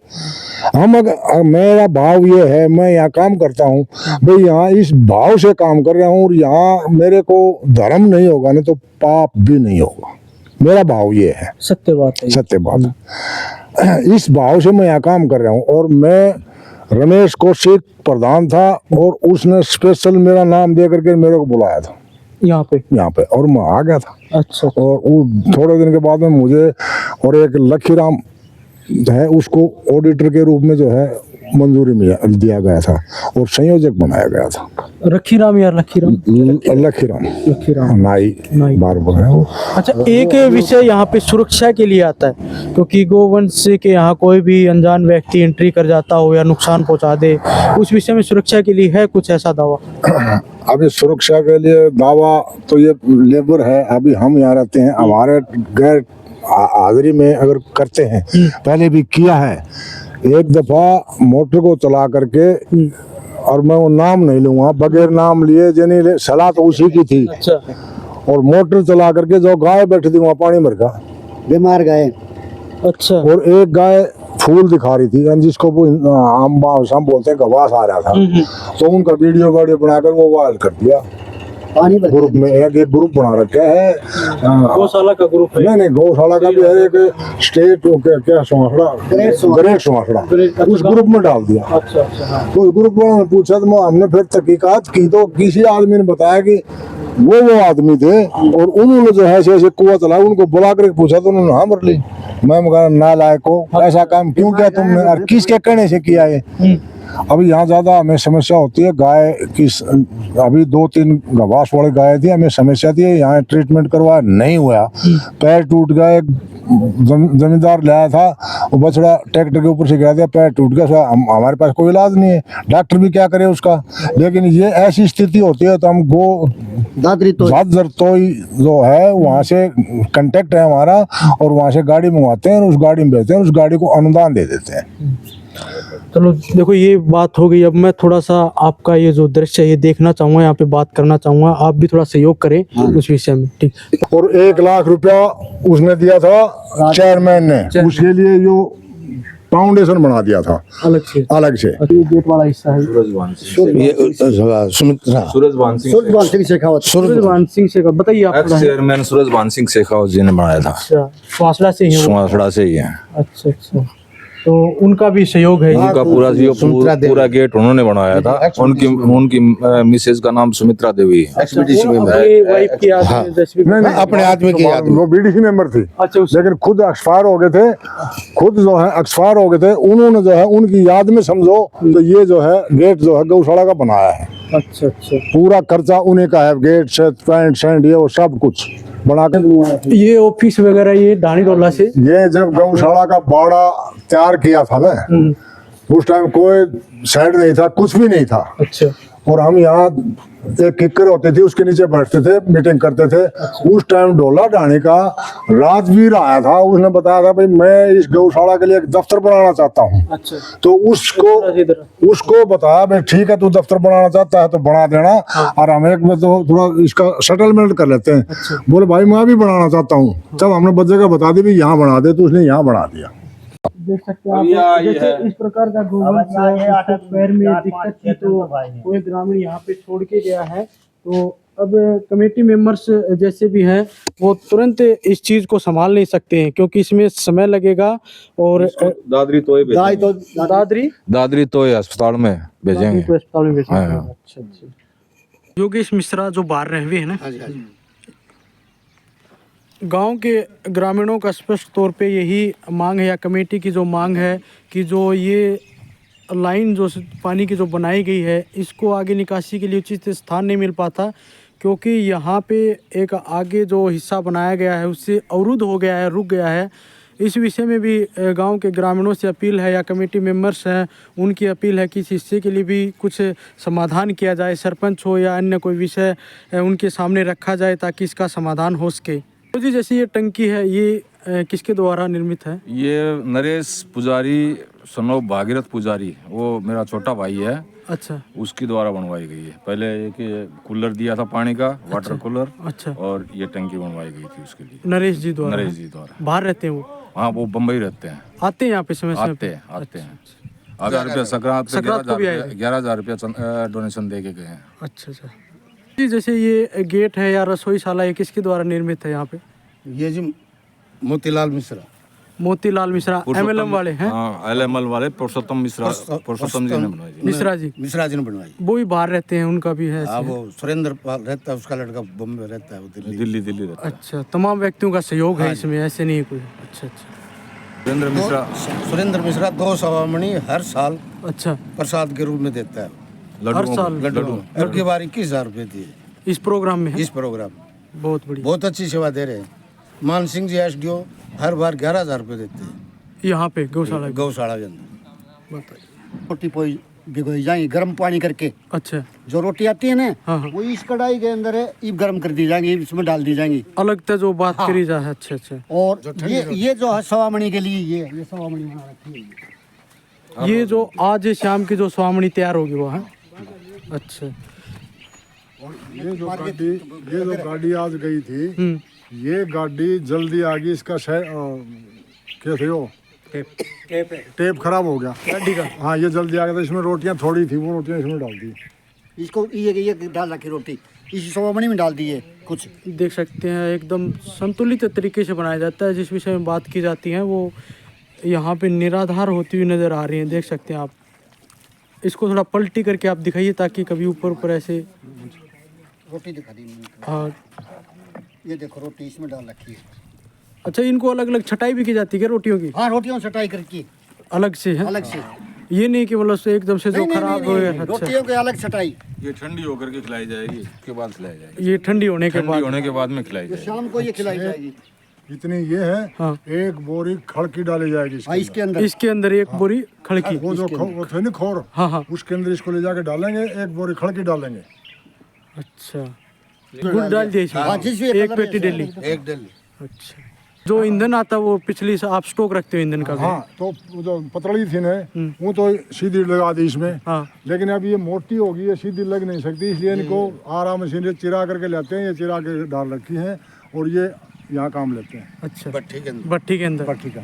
हम अगर मेरा भाव ये है, मैं यहाँ काम करता हूँ भाई, यहाँ इस भाव से काम कर रहा हूँ, और यहाँ मेरे को धर्म नहीं होगा नहीं तो पाप भी नहीं होगा। मेरा भाव ये है,
सत्य बात है।
सत्य बात है। इस भाव से मैं यहाँ काम कर रहा हूँ। और मैं रमेश कौशिक प्रधान था, और उसने स्पेशल मेरा नाम दे करके मेरे को बुलाया था
यहाँ पे,
और मैं आ गया था।
अच्छा।
और वो थोड़े दिन के बाद में मुझे और एक लखीराम है, उसको ऑडिटर के रूप में जो है मंजूरी में दिया गया था, और संयोजक बनाया गया था।
रखीराम या लखीराम?
लखीराम नाई बार्बर है वो।
अच्छा, एक विषय यहाँ पे सुरक्षा के लिए आता है, क्योंकि गोवंश के यहाँ कोई भी अनजान व्यक्ति एंट्री कर जाता हो या नुकसान पहुँचा दे, उस विषय में सुरक्षा के लिए है कुछ ऐसा दावा?
अभी सुरक्षा के लिए दावा तो ये लेबर है, अभी हम यहाँ रहते हैं, हमारे गैर हाजिरी में अगर करते हैं, पहले भी किया है। एक दफा मोटर को चला करके, और मैं वो नाम नहीं लूंगा, बगैर नाम लिए जनी सलाह तो उसी की थी,
अच्छा।
और मोटर चला करके जो गाय बैठी थी वहाँ पानी मर गया,
बीमार गए।
अच्छा।
और एक गाय फूल दिखा रही थी, जिसको वो हम बोलते हैं गवास आ रहा था, तो उनका वीडियो बनाकर वो वायरल कर दिया।
पानी भर
ग्रुप में एक ग्रुप बना रखा है,
गौशाला का ग्रुप है?
नहीं गौशाला का भी है, एक स्टेट क्या सुमाखड़ा, ग्रेट सुमाखड़ा, उस ग्रुप में डाल दिया।
अच्छा अच्छा। हाँ।
तो उस ग्रुप में पूछा, तो हमने फिर तहकीकात की, तो किसी आदमी ने बताया कि वो आदमी थे, और उन्होंने जो है ऐसे कुआं चलाया, उनको बुला कर पूछा तो उन्होंने हाँ भर ली। मैं मगर नालायक हो, ऐसा काम क्यों किया तुमने, और किसके कहने से किया है? अभी यहाँ ज्यादा हमें समस्या होती है गाय की। अभी 2-3 गवास वाली गाय थी, हमें समस्या थी, यहाँ ट्रीटमेंट करवाया नहीं हुआ, पैर टूट गया। एक जमींदार लाया था, वो बछड़ा ट्रैक्टर के ऊपर से गिरा दिया, पैर टूट गया। हमारे पास कोई इलाज नहीं है, डॉक्टर भी क्या करे उसका। लेकिन ये ऐसी स्थिति होती है तो हम
दादरी तो
जरतोई जो है वहाँ से कांटेक्ट है हमारा, और वहाँ से गाड़ी मंगवाते हैं, उस गाड़ी में भेजते हैं, उस गाड़ी को अनुदान दे देते हैं।
चलो देखो, ये बात हो गई। अब मैं थोड़ा सा आपका ये जो दृश्य है ये देखना चाहूँगा, यहाँ पे बात करना चाहूँगा, आप भी थोड़ा सहयोग करें उस विषय में, ठीक?
और 1 लाख रुपया उसने दिया था चेयरमैन ने, उसके लिए जो फाउंडेशन बना दिया था
अलग से।
ये
गेट वाला हिस्सा है
सुमित्रा
सूरजभान सिंह
सूरजभान सिंह से का बताइए आप थोड़ा।
चेयरमैन सूरजभान सिंह शेखावत जी ने बनाया था,
अच्छा, फासला से ही है वो?
सुमासड़ा से ही है।
अच्छा अच्छा, तो उनका भी सहयोग है?
उनका पूरा गेट उन्होंने बनाया था। उनकी मिसेज का नाम सुमित्रा देवी है।
एक्सपीडिशन में
अपनी वाइफ की आदमी जैसे भी-
नहीं
अपने आदमी की याद
वो बीडीसी मेंबर थी,
अच्छा,
लेकिन खुद एक्सपायर हो गए थे। खुद जो है एक्सपायर हो गए थे, उन्होंने जो है उनकी याद में समझो तो ये जो है गेट जो है गौशाला का बनाया है।
अच्छा अच्छा।
पूरा खर्चा उन्हीं का है, गेट से पेंट सेंट ये वो सब कुछ बना के।
ये ऑफिस वगैरह ये डानी डोला से?
ये जब गौशाला का बाड़ा तैयार किया था ना, उस टाइम कोई सेंट नहीं था, कुछ भी नहीं था।
अच्छा।
और हम यहाँ एक किक्कर होते थे, उसके नीचे बैठते थे, मीटिंग करते थे। उस टाइम डोला डाणी का राजवीर आया था, उसने बताया था भाई मैं इस गौशाला के लिए एक दफ्तर बनाना चाहता हूँ।
अच्छा।
तो उसको बताया भाई ठीक है, तू दफ्तर बनाना चाहता है तो बना देना, और हम एक में तो थोड़ा इसका सेटलमेंट कर लेते हैं। बोले भाई मैं भी बनाना चाहता हूँ। तब हमने बच्चे का बता दी भाई यहाँ बना दे, तो उसने यहाँ बना दिया।
देख सकते हैं आप, जैसे इस प्रकार का गोवंश पैर में दिक्कत थी तो कोई ग्रामीण यहाँ पे छोड़ के गया है, तो अब कमेटी मेंबर्स जैसे भी हैं वो तुरंत इस चीज़ को संभाल नहीं सकते हैं क्योंकि इसमें समय लगेगा और
दादरी तो दादरी तो अस्पताल में भेजेंगे।
तो अस्पताल में भेजना
हाँ,
पड़ेगा।
हाँ।
अच्छा अच्छा। योगेश मिश्रा जो बाहर रहे हुए हैं ना,
हाँ जी, हाँ जी।
गांव के ग्रामीणों का स्पष्ट तौर पे यही मांग है या कमेटी की जो मांग है कि जो ये लाइन जो पानी की जो बनाई गई है इसको आगे निकासी के लिए उचित स्थान नहीं मिल पाता क्योंकि यहाँ पे एक आगे जो हिस्सा बनाया गया है उससे अवरुद्ध हो गया है, रुक गया है। इस विषय में भी गांव के ग्रामीणों से अपील है या कमेटी मेंबर्स हैं उनकी अपील है कि इस हिस्से के लिए भी कुछ समाधान किया जाए, सरपंच हो या अन्य कोई विषय उनके सामने रखा जाए ताकि इसका समाधान हो सके। तो जी जैसे ये टंकी है ये किसके द्वारा निर्मित है?
ये नरेश पुजारी सनोब भागीरथ पुजारी, वो मेरा छोटा भाई है,
अच्छा
उसके द्वारा बनवाई गई है। पहले एक कूलर दिया था पानी का, वाटर कूलर,
अच्छा।
और ये टंकी बनवाई गई थी उसके लिए
नरेश जी द्वारा?
नरेश जी द्वारा।
बाहर रहते हैं वो?
हाँ, वो बम्बई रहते हैं।
आते हैं यहाँ पे समय समय
आते
पे?
हैं 1000 रुपया संक्रांत
को भी आए?
11,000 रुपया डोनेशन दे के गए हैं।
अच्छा अच्छा जी। जैसे ये गेट है या रसोईशाला ये किसके द्वारा निर्मित है यहाँ पे?
ये जी मोतीलाल मिश्रा,
मोतीलाल मिश्रा MLM वाले हैं?
हाँ, LML वाले पुरुषोत्तम मिश्रा, पुरुषोत्तम जी ने बनवाई थी।
मिश्रा जी
मिश्रा जी ने बनवाई।
वो भी बाहर रहते हैं, उनका भी है?
हाँ, वो सुरेंद्र पाल रहता है, उसका लड़का बॉम्बे रहता है, वो दिल्ली।
दिल्ली रहता है।
अच्छा, तमाम व्यक्तियों का सहयोग है इसमें, ऐसे नहीं कोई? अच्छा अच्छा।
सुरेंद्र मिश्रा 2 सवामणी हर साल
अच्छा
प्रसाद के रूप में देता है।
हर साल
लड्डू अब की बार 21,000 रुपये दिए
इस प्रोग्राम में है?
इस प्रोग्राम।
बहुत बढ़िया।
बहुत अच्छी सेवा दे रहे हैं। मान सिंह जी SDO हर बार 11,000 रुपये देते हैं
यहाँ पे गौशाला?
गौशाला के अंदर।
बताइए।
रोटी पोई भिगोई जाएंगी गर्म पानी करके।
अच्छा,
जो रोटी आती है ना
हाँ हाँ।
वो इस कढ़ाई के अंदर है, ये गर्म कर दी जाएंगी, इसमें डाल दी जाएंगी।
अलग से जो बात करी जा है। अच्छा अच्छा।
और ये जो है सवामणी के लिए ये सवामणी बना रखी है।
ये जो आज शाम की जो स्वामणी तैयार होगी वो है? अच्छा।
ये जो गाड़ी आज गई थी, ये गाड़ी जल्दी आ गई, इसका क्या थे वो टेप खराब हो गया गाड़ी का। हाँ, ये जल्दी आ गया था, इसमें रोटियां थोड़ी थी, वो रोटियां इसमें डाल दी।
इसको ये डाल रखी रोटी इस सवामणी में डाल दी है। कुछ
देख सकते हैं एकदम संतुलित तरीके से बनाया जाता है। जिस विषय में बात की जाती है वो यहाँ पे निराधार होती हुई नज़र आ रही है। देख सकते हैं आप, इसको थोड़ा पलटी करके आप दिखाइए ताकि कभी ऊपर ऊपर ऐसे।
रोटी दिखा दी मैंने।
हाँ,
ये देखो रोटी इसमें डाल रखी है।
अच्छा, इनको अलग अलग छटाई भी की जाती है क्या रोटियों की?
हाँ, रोटियों से छटाई करके
अलग से है?
अलग से।
ये नहीं कि मतलब से एकदम से जो
नहीं,
खराब हो
नहीं,
गया।
नहीं,
अच्छा,
रोटियों के अलग छटाई।
ये ठंडी होकर के खिलाई जाएगी, उसके बाद खिलाई जाएगी।
ये ठंडी होने के
ठंडी
बाद?
होने के बाद में खिलाई जाएगी।
शाम को ये खिलाई जाएगी।
इतनी ये है,
हाँ।
एक बोरी खड़ की डाली जाएगी
हाँ, इसके अंदर
इसके अंदर एक बोरी खड़की।
वो जो वो थे ना खोर,
हाँ हाँ।
उसके अंदर इसको ले जाके डालेंगे, एक बोरी खड़ की डालेंगे।
अच्छा, गुड़ डाल दिए इसमें?
हाँ, जिस भी
एक पेटी डेली?
एक दिल्ली।
अच्छा, जो ईंधन आता है वो पिछली से आप स्टॉक रखते हो ईंधन का भी?
हाँ, तो वो जो पतली थी ना, वो तो सीधी लगा दी इसमें।
हाँ।
लेकिन अब ये मोटी होगी, ये सीधी लग नहीं सकती, इसलिए इनको आराम से चिरा करके लाते हैं। ये चिरा के डाल रखी है और ये यहाँ काम लेते हैं।
अच्छा,
भट्ठी के अंदर।
भट्टी के अंदर?
भट्ठी का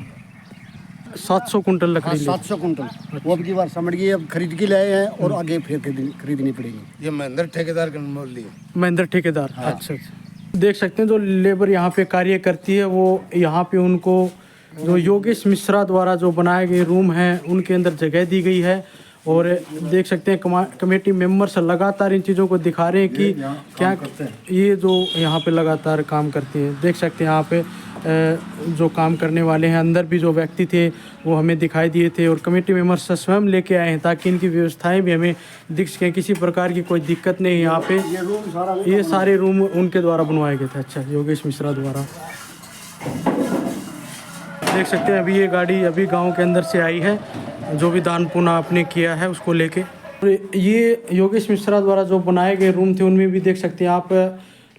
700 कुंटल
हाँ,
लकड़ी?
700 कुंटल। वो अब की बार समझ गई, अब खरीद के लाए हैं और आगे फिर खरीदनी पड़ेगी।
ये महेंद्र ठेकेदार के मोल लिए।
महेंद्र ठेकेदार? अच्छा अच्छा। देख सकते हैं जो लेबर यहाँ पे कार्य करती है वो यहाँ पे उनको जो योगेश मिश्रा द्वारा जो बनाए गए रूम हैं उनके अंदर जगह दी गई है। और देख सकते हैं कमेटी मेंबर्स लगातार इन चीज़ों को दिखा रहे हैं कि क्या ये जो यहाँ पे लगातार काम करती हैं। देख सकते हैं यहाँ पे जो काम करने वाले हैं, अंदर भी जो व्यक्ति थे वो हमें दिखाई दिए थे और कमेटी मेंबर्स स्वयं लेके आए हैं ताकि इनकी व्यवस्थाएं भी हमें दिख सकें, किसी प्रकार की कोई दिक्कत नहीं है यहाँ पे। ये सारे रूम उनके द्वारा बनवाए गए थे। अच्छा, योगेश मिश्रा द्वारा। देख सकते हैं अभी ये गाड़ी अभी गांव के अंदर से आई है, जो भी दान पुण्य आपने किया है उसको लेके। ये योगेश मिश्रा द्वारा जो बनाए गए रूम थे उनमें भी देख सकते हैं आप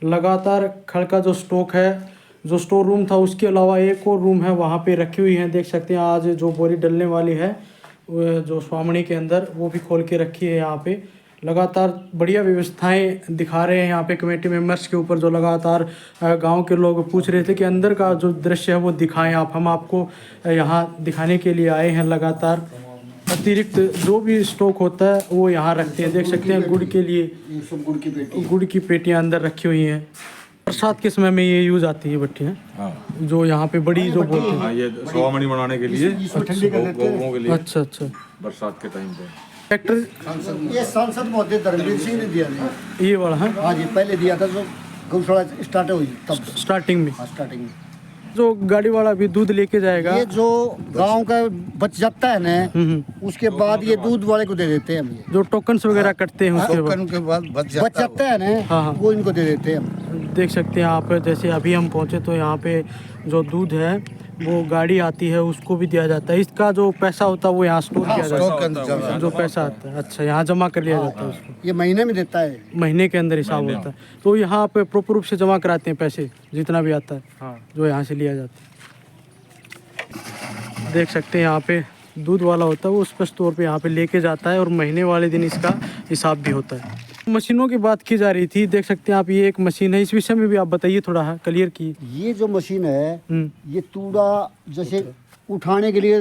लगातार खड़ का जो स्टॉक है, जो स्टोर रूम था उसके अलावा एक और रूम है वहाँ पे रखी हुई हैं। देख सकते हैं आज जो बोरी डलने वाली है जो स्वामणी के अंदर वो भी खोल के रखी है। यहाँ पे लगातार बढ़िया व्यवस्थाएं दिखा रहे हैं यहाँ पे कमेटी मेंबर्स के ऊपर, जो लगातार गांव के लोग पूछ रहे थे कि अंदर का जो दृश्य है वो दिखाएं आप। हम आपको यहाँ दिखाने के लिए आए हैं लगातार। अतिरिक्त जो भी स्टॉक होता है वो यहाँ रखते हैं। देख सकते हैं गुड़ के लिए
ये सब गुड़ की पेटी
गुड़ की पेटियाँ अंदर रखी हुई हैं। बरसात के समय में ये यूज आती है भट्टियाँ, जो यहाँ पे बड़ी जो बोलते हैं।
ये सोआमणी बनाने के लिए
ठंडी कर देते हैं।
गौओं के लिए
अच्छा अच्छा।
बरसात के टाइम पे
ट्रैक्टर
ये सांसद महोदय धर्मवीर सिंह ने दिया था।
ये वाला है
हाँ जी, पहले दिया था जो गौशाला स्टार्ट हुई तब
स्टार्टिंग में।
स्टार्टिंग में।
जो गाड़ी वाला भी दूध लेके जाएगा,
ये जो गांव का बच जाता है ना, उसके बाद ये दूध वाले को दे देते हैं हम। ये
जो टोकन्स वगैरह कटते हैं उसके बाद
के बाद बच
बच जाता है
हाँ, हाँ।
ना, वो इनको दे देते हैं हम।
देख सकते हैं आप। जैसे अभी हम पहुंचे तो यहाँ पे जो दूध है वो गाड़ी आती है उसको भी दिया जाता है। इसका जो पैसा होता है वो यहाँ स्टोर किया जाता है। जो पैसा आता है अच्छा यहाँ जमा कर लिया जाता है उसको।
ये महीने में देता है।
महीने के अंदर हिसाब होता है। तो यहाँ पे प्रॉपर रूप से जमा कराते हैं पैसे जितना भी आता है जो यहाँ से लिया जाता है। देख सकते हैं यहाँ पे दूध वाला होता है वो स्पष्ट तौर पे यहाँ पे लेके जाता है और महीने वाले दिन इसका हिसाब भी होता है। मशीनों की बात की जा रही थी, देख सकते हैं आप ये एक मशीन है। इस विषय में भी आप बताइए थोड़ा क्लियर की।
ये जो मशीन है ये तूड़ा जैसे उठाने के लिए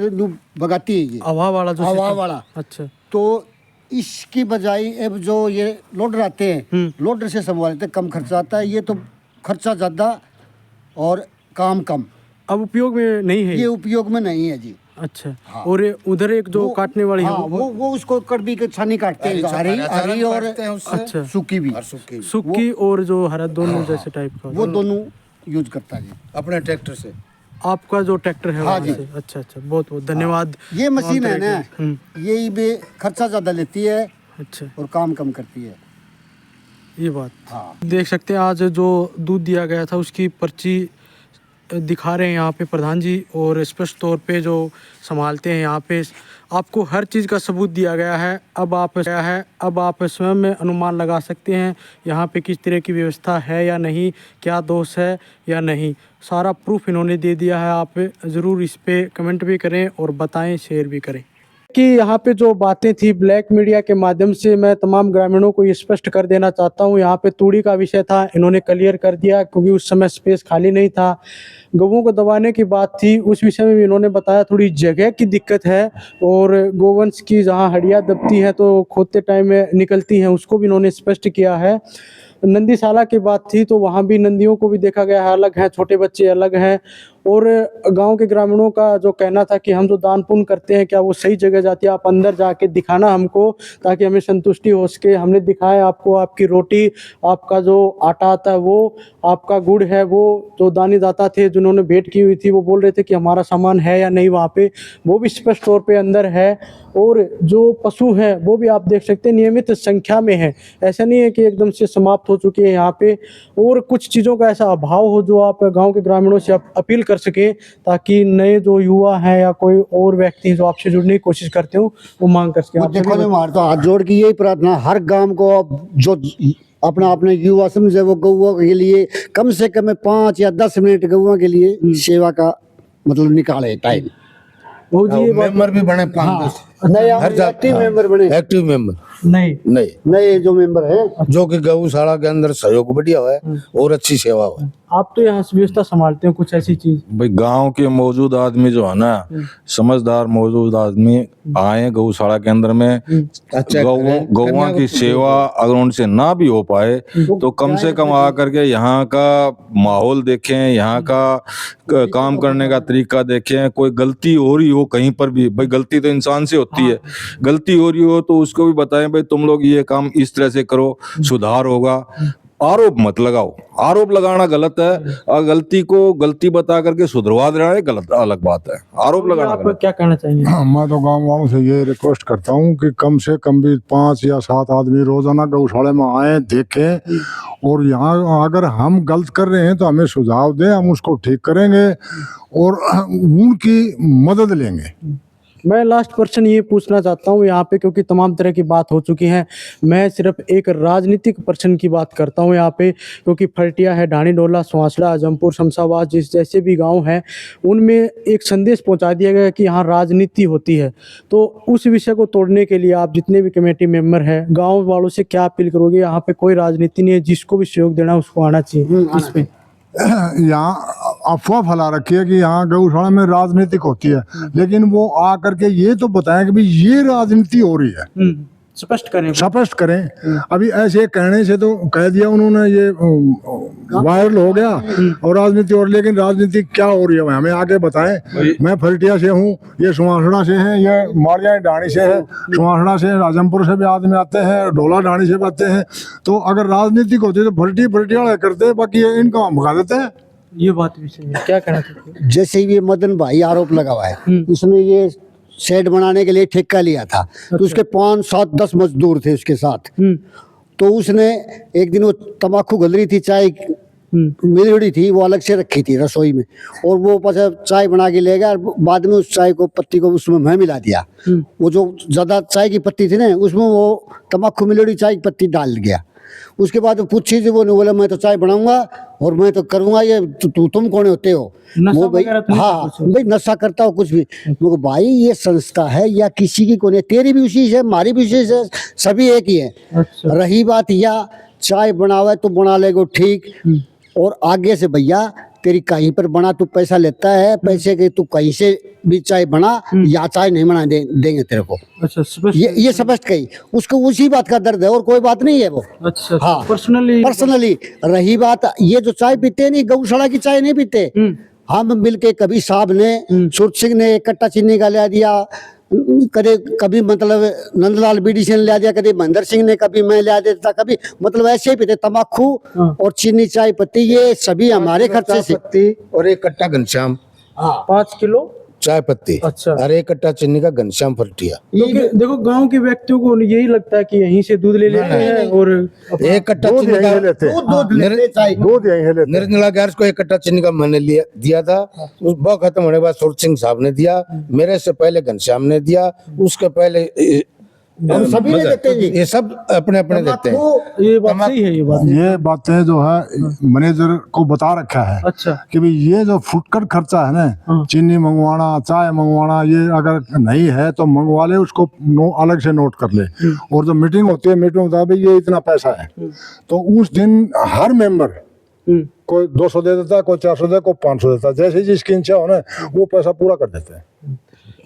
भगाती है। ये
हवा वाला जो
हवा
system-
वाला।
अच्छा
तो इसकी बजाय अब जो ये लोडर आते हैं, लोडर से संभालते हैं, कम खर्चा आता है। ये तो खर्चा ज़्यादा और काम कम।
अब उपयोग में नहीं है
ये उपयोग में नहीं है जी।
अच्छा और उधर एक जो काटने वाली है
हाँ, वो उसको कड़वी के छानी काटते हैं, हरी और
अच्छा
सूखी भी।
सूखी और जो हरा दोनों जैसे टाइप का
वो दोनों यूज करता है जी
अपने ट्रैक्टर से।
आपका जो ट्रैक्टर है
हाँ
वहाँ
जी।
से। अच्छा अच्छा, बहुत बहुत धन्यवाद।
ये मशीन है ना, यही भी खर्चा ज़्यादा लेती है
अच्छा
और काम कम करती है।
ये बात
हाँ।
देख सकते हैं आज जो दूध दिया गया था उसकी पर्ची दिखा रहे हैं यहाँ पे प्रधान जी, और स्पष्ट तौर पे जो संभालते हैं यहाँ पे आपको हर चीज़ का सबूत दिया गया है। अब आप स्वयं में अनुमान लगा सकते हैं यहाँ पे किस तरह की व्यवस्था है या नहीं, क्या दोष है या नहीं। सारा प्रूफ इन्होंने दे दिया है। आप ज़रूर इस पर कमेंट भी करें और बताएं, शेयर भी करें कि यहाँ पे जो बातें थी ब्लैक मीडिया के माध्यम से मैं तमाम ग्रामीणों को ये स्पष्ट कर देना चाहता हूँ। यहाँ पे तूड़ी का विषय था, इन्होंने क्लियर कर दिया क्योंकि उस समय स्पेस खाली नहीं था। गौओं को दबाने की बात थी, उस विषय में भी इन्होंने बताया थोड़ी जगह की दिक्कत है और गोवंश की जहाँ हड्डियाँ दबती हैं तो खोदते टाइम में निकलती हैं, उसको भी इन्होंने स्पष्ट किया है। नंदीशाला की बात थी तो वहाँ भी नंदियों को भी देखा गया है, अलग हैं, छोटे बच्चे अलग हैं। और गांव के ग्रामीणों का जो कहना था कि हम जो दान पुण्य करते हैं क्या वो सही जगह जाती है, आप अंदर जाके दिखाना हमको ताकि हमें संतुष्टि हो सके। हमने दिखाया आपको, आपकी रोटी, आपका जो आटा आता है वो, आपका गुड़ है वो, जो दानीदाता थे जिन्होंने भेंट की हुई थी वो बोल रहे थे कि हमारा सामान है या नहीं वहाँ पे, वो भी स्पष्ट तौर पे अंदर है। और जो पशु हैं वो भी आप देख सकते हैं नियमित संख्या में है, ऐसा नहीं है कि एकदम से समाप्त हो चुके हैं यहाँ पे। और कुछ चीज़ों का ऐसा अभाव हो जो आप गाँव के ग्रामीणों से अपील कर सके ताकि नए जो युवा हैं या कोई और व्यक्ति जो आपसे जुड़ने की कोशिश करते हो वो मांग कर सके।
वो
आप सभी
देखो, मैं मारता हाथ जोड़ के यही प्रार्थना हर गांव को, अब जो अपने युवा समझे वो गौओं के लिए कम से कम 5 या 10 मिनट गौओं के लिए सेवा का मतलब निकाले टाइम।
वो जी ये बात
मेंबर भी बने 5-10
नए एक्टिव मेंबर बने,
एक्टिव मेंबर
नहीं
नहीं,
नए जो मेंबर हैं
जो कि गौशाला के अंदर सहयोग बढ़िया है और अच्छी सेवा हो।
आप तो यहाँ व्यवस्था संभालते हो कुछ ऐसी चीज।
भाई गांव के मौजूद आदमी जो है ना, समझदार मौजूद आदमी आए गौशाला के अंदर में, गौवा की सेवा अगर उनसे ना भी हो पाए तो कम से कम आकर के यहाँ का माहौल देखें, यहाँ का काम करने का तरीका देखें। कोई गलती हो रही हो कहीं पर भी, भाई गलती तो इंसान से होती है, गलती हो रही हो तो उसको भी बताएं भाई तुम लोग ये काम इस तरह से करो, सुधार होगा। आरोप मत लगाओ, आरोप लगाना गलत है और गलती को गलती बता करके सुधरवा देना गलत अलग बात है। आरोप लगाना
आप
गलत।
क्या कहना चाहेंगे?
मैं तो गांव वालों से ये रिक्वेस्ट करता हूँ कि कम से कम भी 5 या 7 आदमी रोजाना गौशाले में आए, देखें, और यहाँ अगर हम गलत कर रहे हैं तो हमें सुझाव दें, हम उसको ठीक करेंगे और उनकी मदद लेंगे।
मैं लास्ट पर्सन ये पूछना चाहता हूँ यहाँ पे, क्योंकि तमाम तरह की बात हो चुकी है, मैं सिर्फ एक राजनीतिक पर्सन की बात करता हूँ यहाँ पे, क्योंकि फलटिया है, ढाणी डोला, सुहासड़ा, आजमपुर, शमशाबाद जिस जैसे भी गांव हैं उनमें एक संदेश पहुँचा दिया गया कि यहाँ राजनीति होती है। तो उस विषय को तोड़ने के लिए आप जितने भी कमेटी मेंबर हैं गाँव वालों से क्या अपील करोगे? यहाँ पे कोई राजनीति नहीं है, जिसको भी सहयोग देना उसको आना चाहिए इस पे।
यहाँ अफवाह फैला रखी है कि यहाँ गौशाला में राजनीतिक होती है, लेकिन वो आ करके ये तो बताएं कि भाई ये राजनीति हो रही है,
स्पष्ट करें।
स्पष्ट करें। अभी ऐसे कहने से तो कह दिया उन्होंने, ये वायरल हो गया और राजनीति, और लेकिन राजनीति क्या हो रही है हमें आगे बताएं। मैं फलटिया से हूँ, ये सुमासड़ा से है, ये मारिया डाणी से है, सुमासड़ा से, राजमपुर से भी आदमी आते हैं, ढोला डाणी से भी आते हैं। तो अगर राजनीतिक होती तो फलटी वाले करते, बाकी ये इनको हम भगा देते हैं।
ये बात भी सही है, क्या कहना चाहते हैं?
जैसे ये मदन भाई आरोप लगा हुआ है, उसने ये शेड बनाने के लिए ठेका लिया था, तो उसके 5, 7, 10 मजदूर थे उसके साथ। तो उसने एक दिन वो तम्बाकू गल रही थी, चाय मिलड़ी थी, वो अलग से रखी थी रसोई में, और वो पता चाय बना के ले गया, और बाद में उस चाय को पत्ती को उसमें मैं मिला दिया। वो जो ज्यादा चाय की पत्ती थी ना, उसमें वो तम्बाकू मिलड़ी चाय की पत्ती डाल गया। उसके बाद वो पूछी थी, वो ने बोला मैं तो चाय बनाऊंगा और मैं तो करूंगा, ये तुम कौन होते हो? वो भाई, हाँ भाई नशा करता हो कुछ भी। वो भाई ये संस्था है या किसी की कौन है, तेरी भी उसी से, हमारी भी उसी से, सभी एक ही है। रही बात या चाय बनावे तो बना लेगो ठीक, और आगे से भैया तेरी कहीं पर बना, तू पैसा लेता है, पैसे के तू कहीं से भी चाय बना, या चाय नहीं बना देंगे तेरे को।
अच्छा,
ये स्पष्ट कही, उसको उसी बात का दर्द है और कोई बात नहीं है वो।
अच्छा,
हाँ,
पर्सनली
रही बात ये जो चाय पीते नहीं, गौशाला की चाय नहीं पीते। हम मिलके कभी साहब ने, सुर सिंह ने एक कट्टा चीनी का ले दिया, कभी मतलब नंदलाल बीडी से ले दिया, कभी महेंद्र सिंह ने, कभी मैं ले देता, कभी मतलब ऐसे ही पीते। तम्बाकू और चीनी, चाय पत्ती, ये सभी हमारे खर्चे से।
और एक कट्टा घनश्याम,
5 किलो
चाय पत्ती,
अच्छा,
और एक कट्टा चीनी का घनश्याम फलटिया।
क्योंकि देखो गांव के व्यक्तियों को यही लगता है कि यहीं से दूध ले लेते हैं, और
एक कट्टा
दूध
चीनी
यहीं
का
से लेते हैं। दूध यहीं से लेते हैं।
निर्मला गैस को एक कट्टा चीनी का मैंने दिया था, वो खत्म होने के बाद सुर सिंह साहब ने दिया, मेरे से पहले घनश्याम ने दिया, उसके पहले
हम सभी ने देते हैं जी।
ये सब अपने अपने देते हैं।
ये बात सही है।
ये बातें जो है मैनेजर को बता रखा है।
अच्छा,
कि भाई ये जो फुटकर खर्चा है ना, चीनी मंगवाना, चाय मंगवाना, ये अगर नहीं है तो मंगवा ले, उसको अलग से नोट कर ले। और जो मीटिंग होती है, मीटिंग होता है भाई ये इतना पैसा है, तो उस दिन हर मेंबर कोई 200 दे देता है, कोई 400 दे, कोई 500 देता है, जैसे जिसकी इच्छा हो ना वो पैसा पूरा कर देते हैं।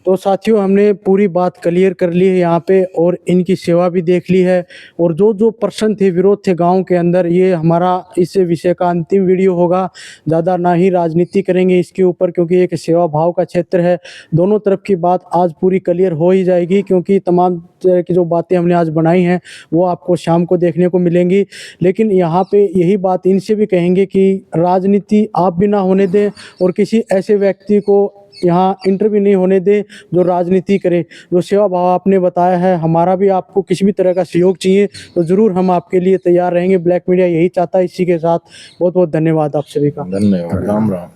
तो साथियों हमने पूरी बात क्लियर कर ली है यहाँ पे, और इनकी सेवा भी देख ली है, और जो प्रश्न थे, विरोध थे गांव के अंदर, ये हमारा इस विषय का अंतिम वीडियो होगा। ज़्यादा ना ही राजनीति करेंगे इसके ऊपर, क्योंकि एक सेवा भाव का क्षेत्र है। दोनों तरफ की बात आज पूरी क्लियर हो ही जाएगी, क्योंकि तमाम तरह की जो बातें हमने आज बनाई हैं वो आपको शाम को देखने को मिलेंगी। लेकिन यहाँ पे यही बात इनसे भी कहेंगे कि राजनीति आप भी ना होने दें, और किसी ऐसे व्यक्ति को यहाँ इंटरव्यू नहीं होने दें जो राजनीति करे। जो सेवा भाव आपने बताया है, हमारा भी आपको किसी भी तरह का सहयोग चाहिए तो ज़रूर हम आपके लिए तैयार रहेंगे। ब्लैक मीडिया यही चाहता है। इसी के साथ बहुत बहुत धन्यवाद आप सभी का।
धन्यवाद। राम राम।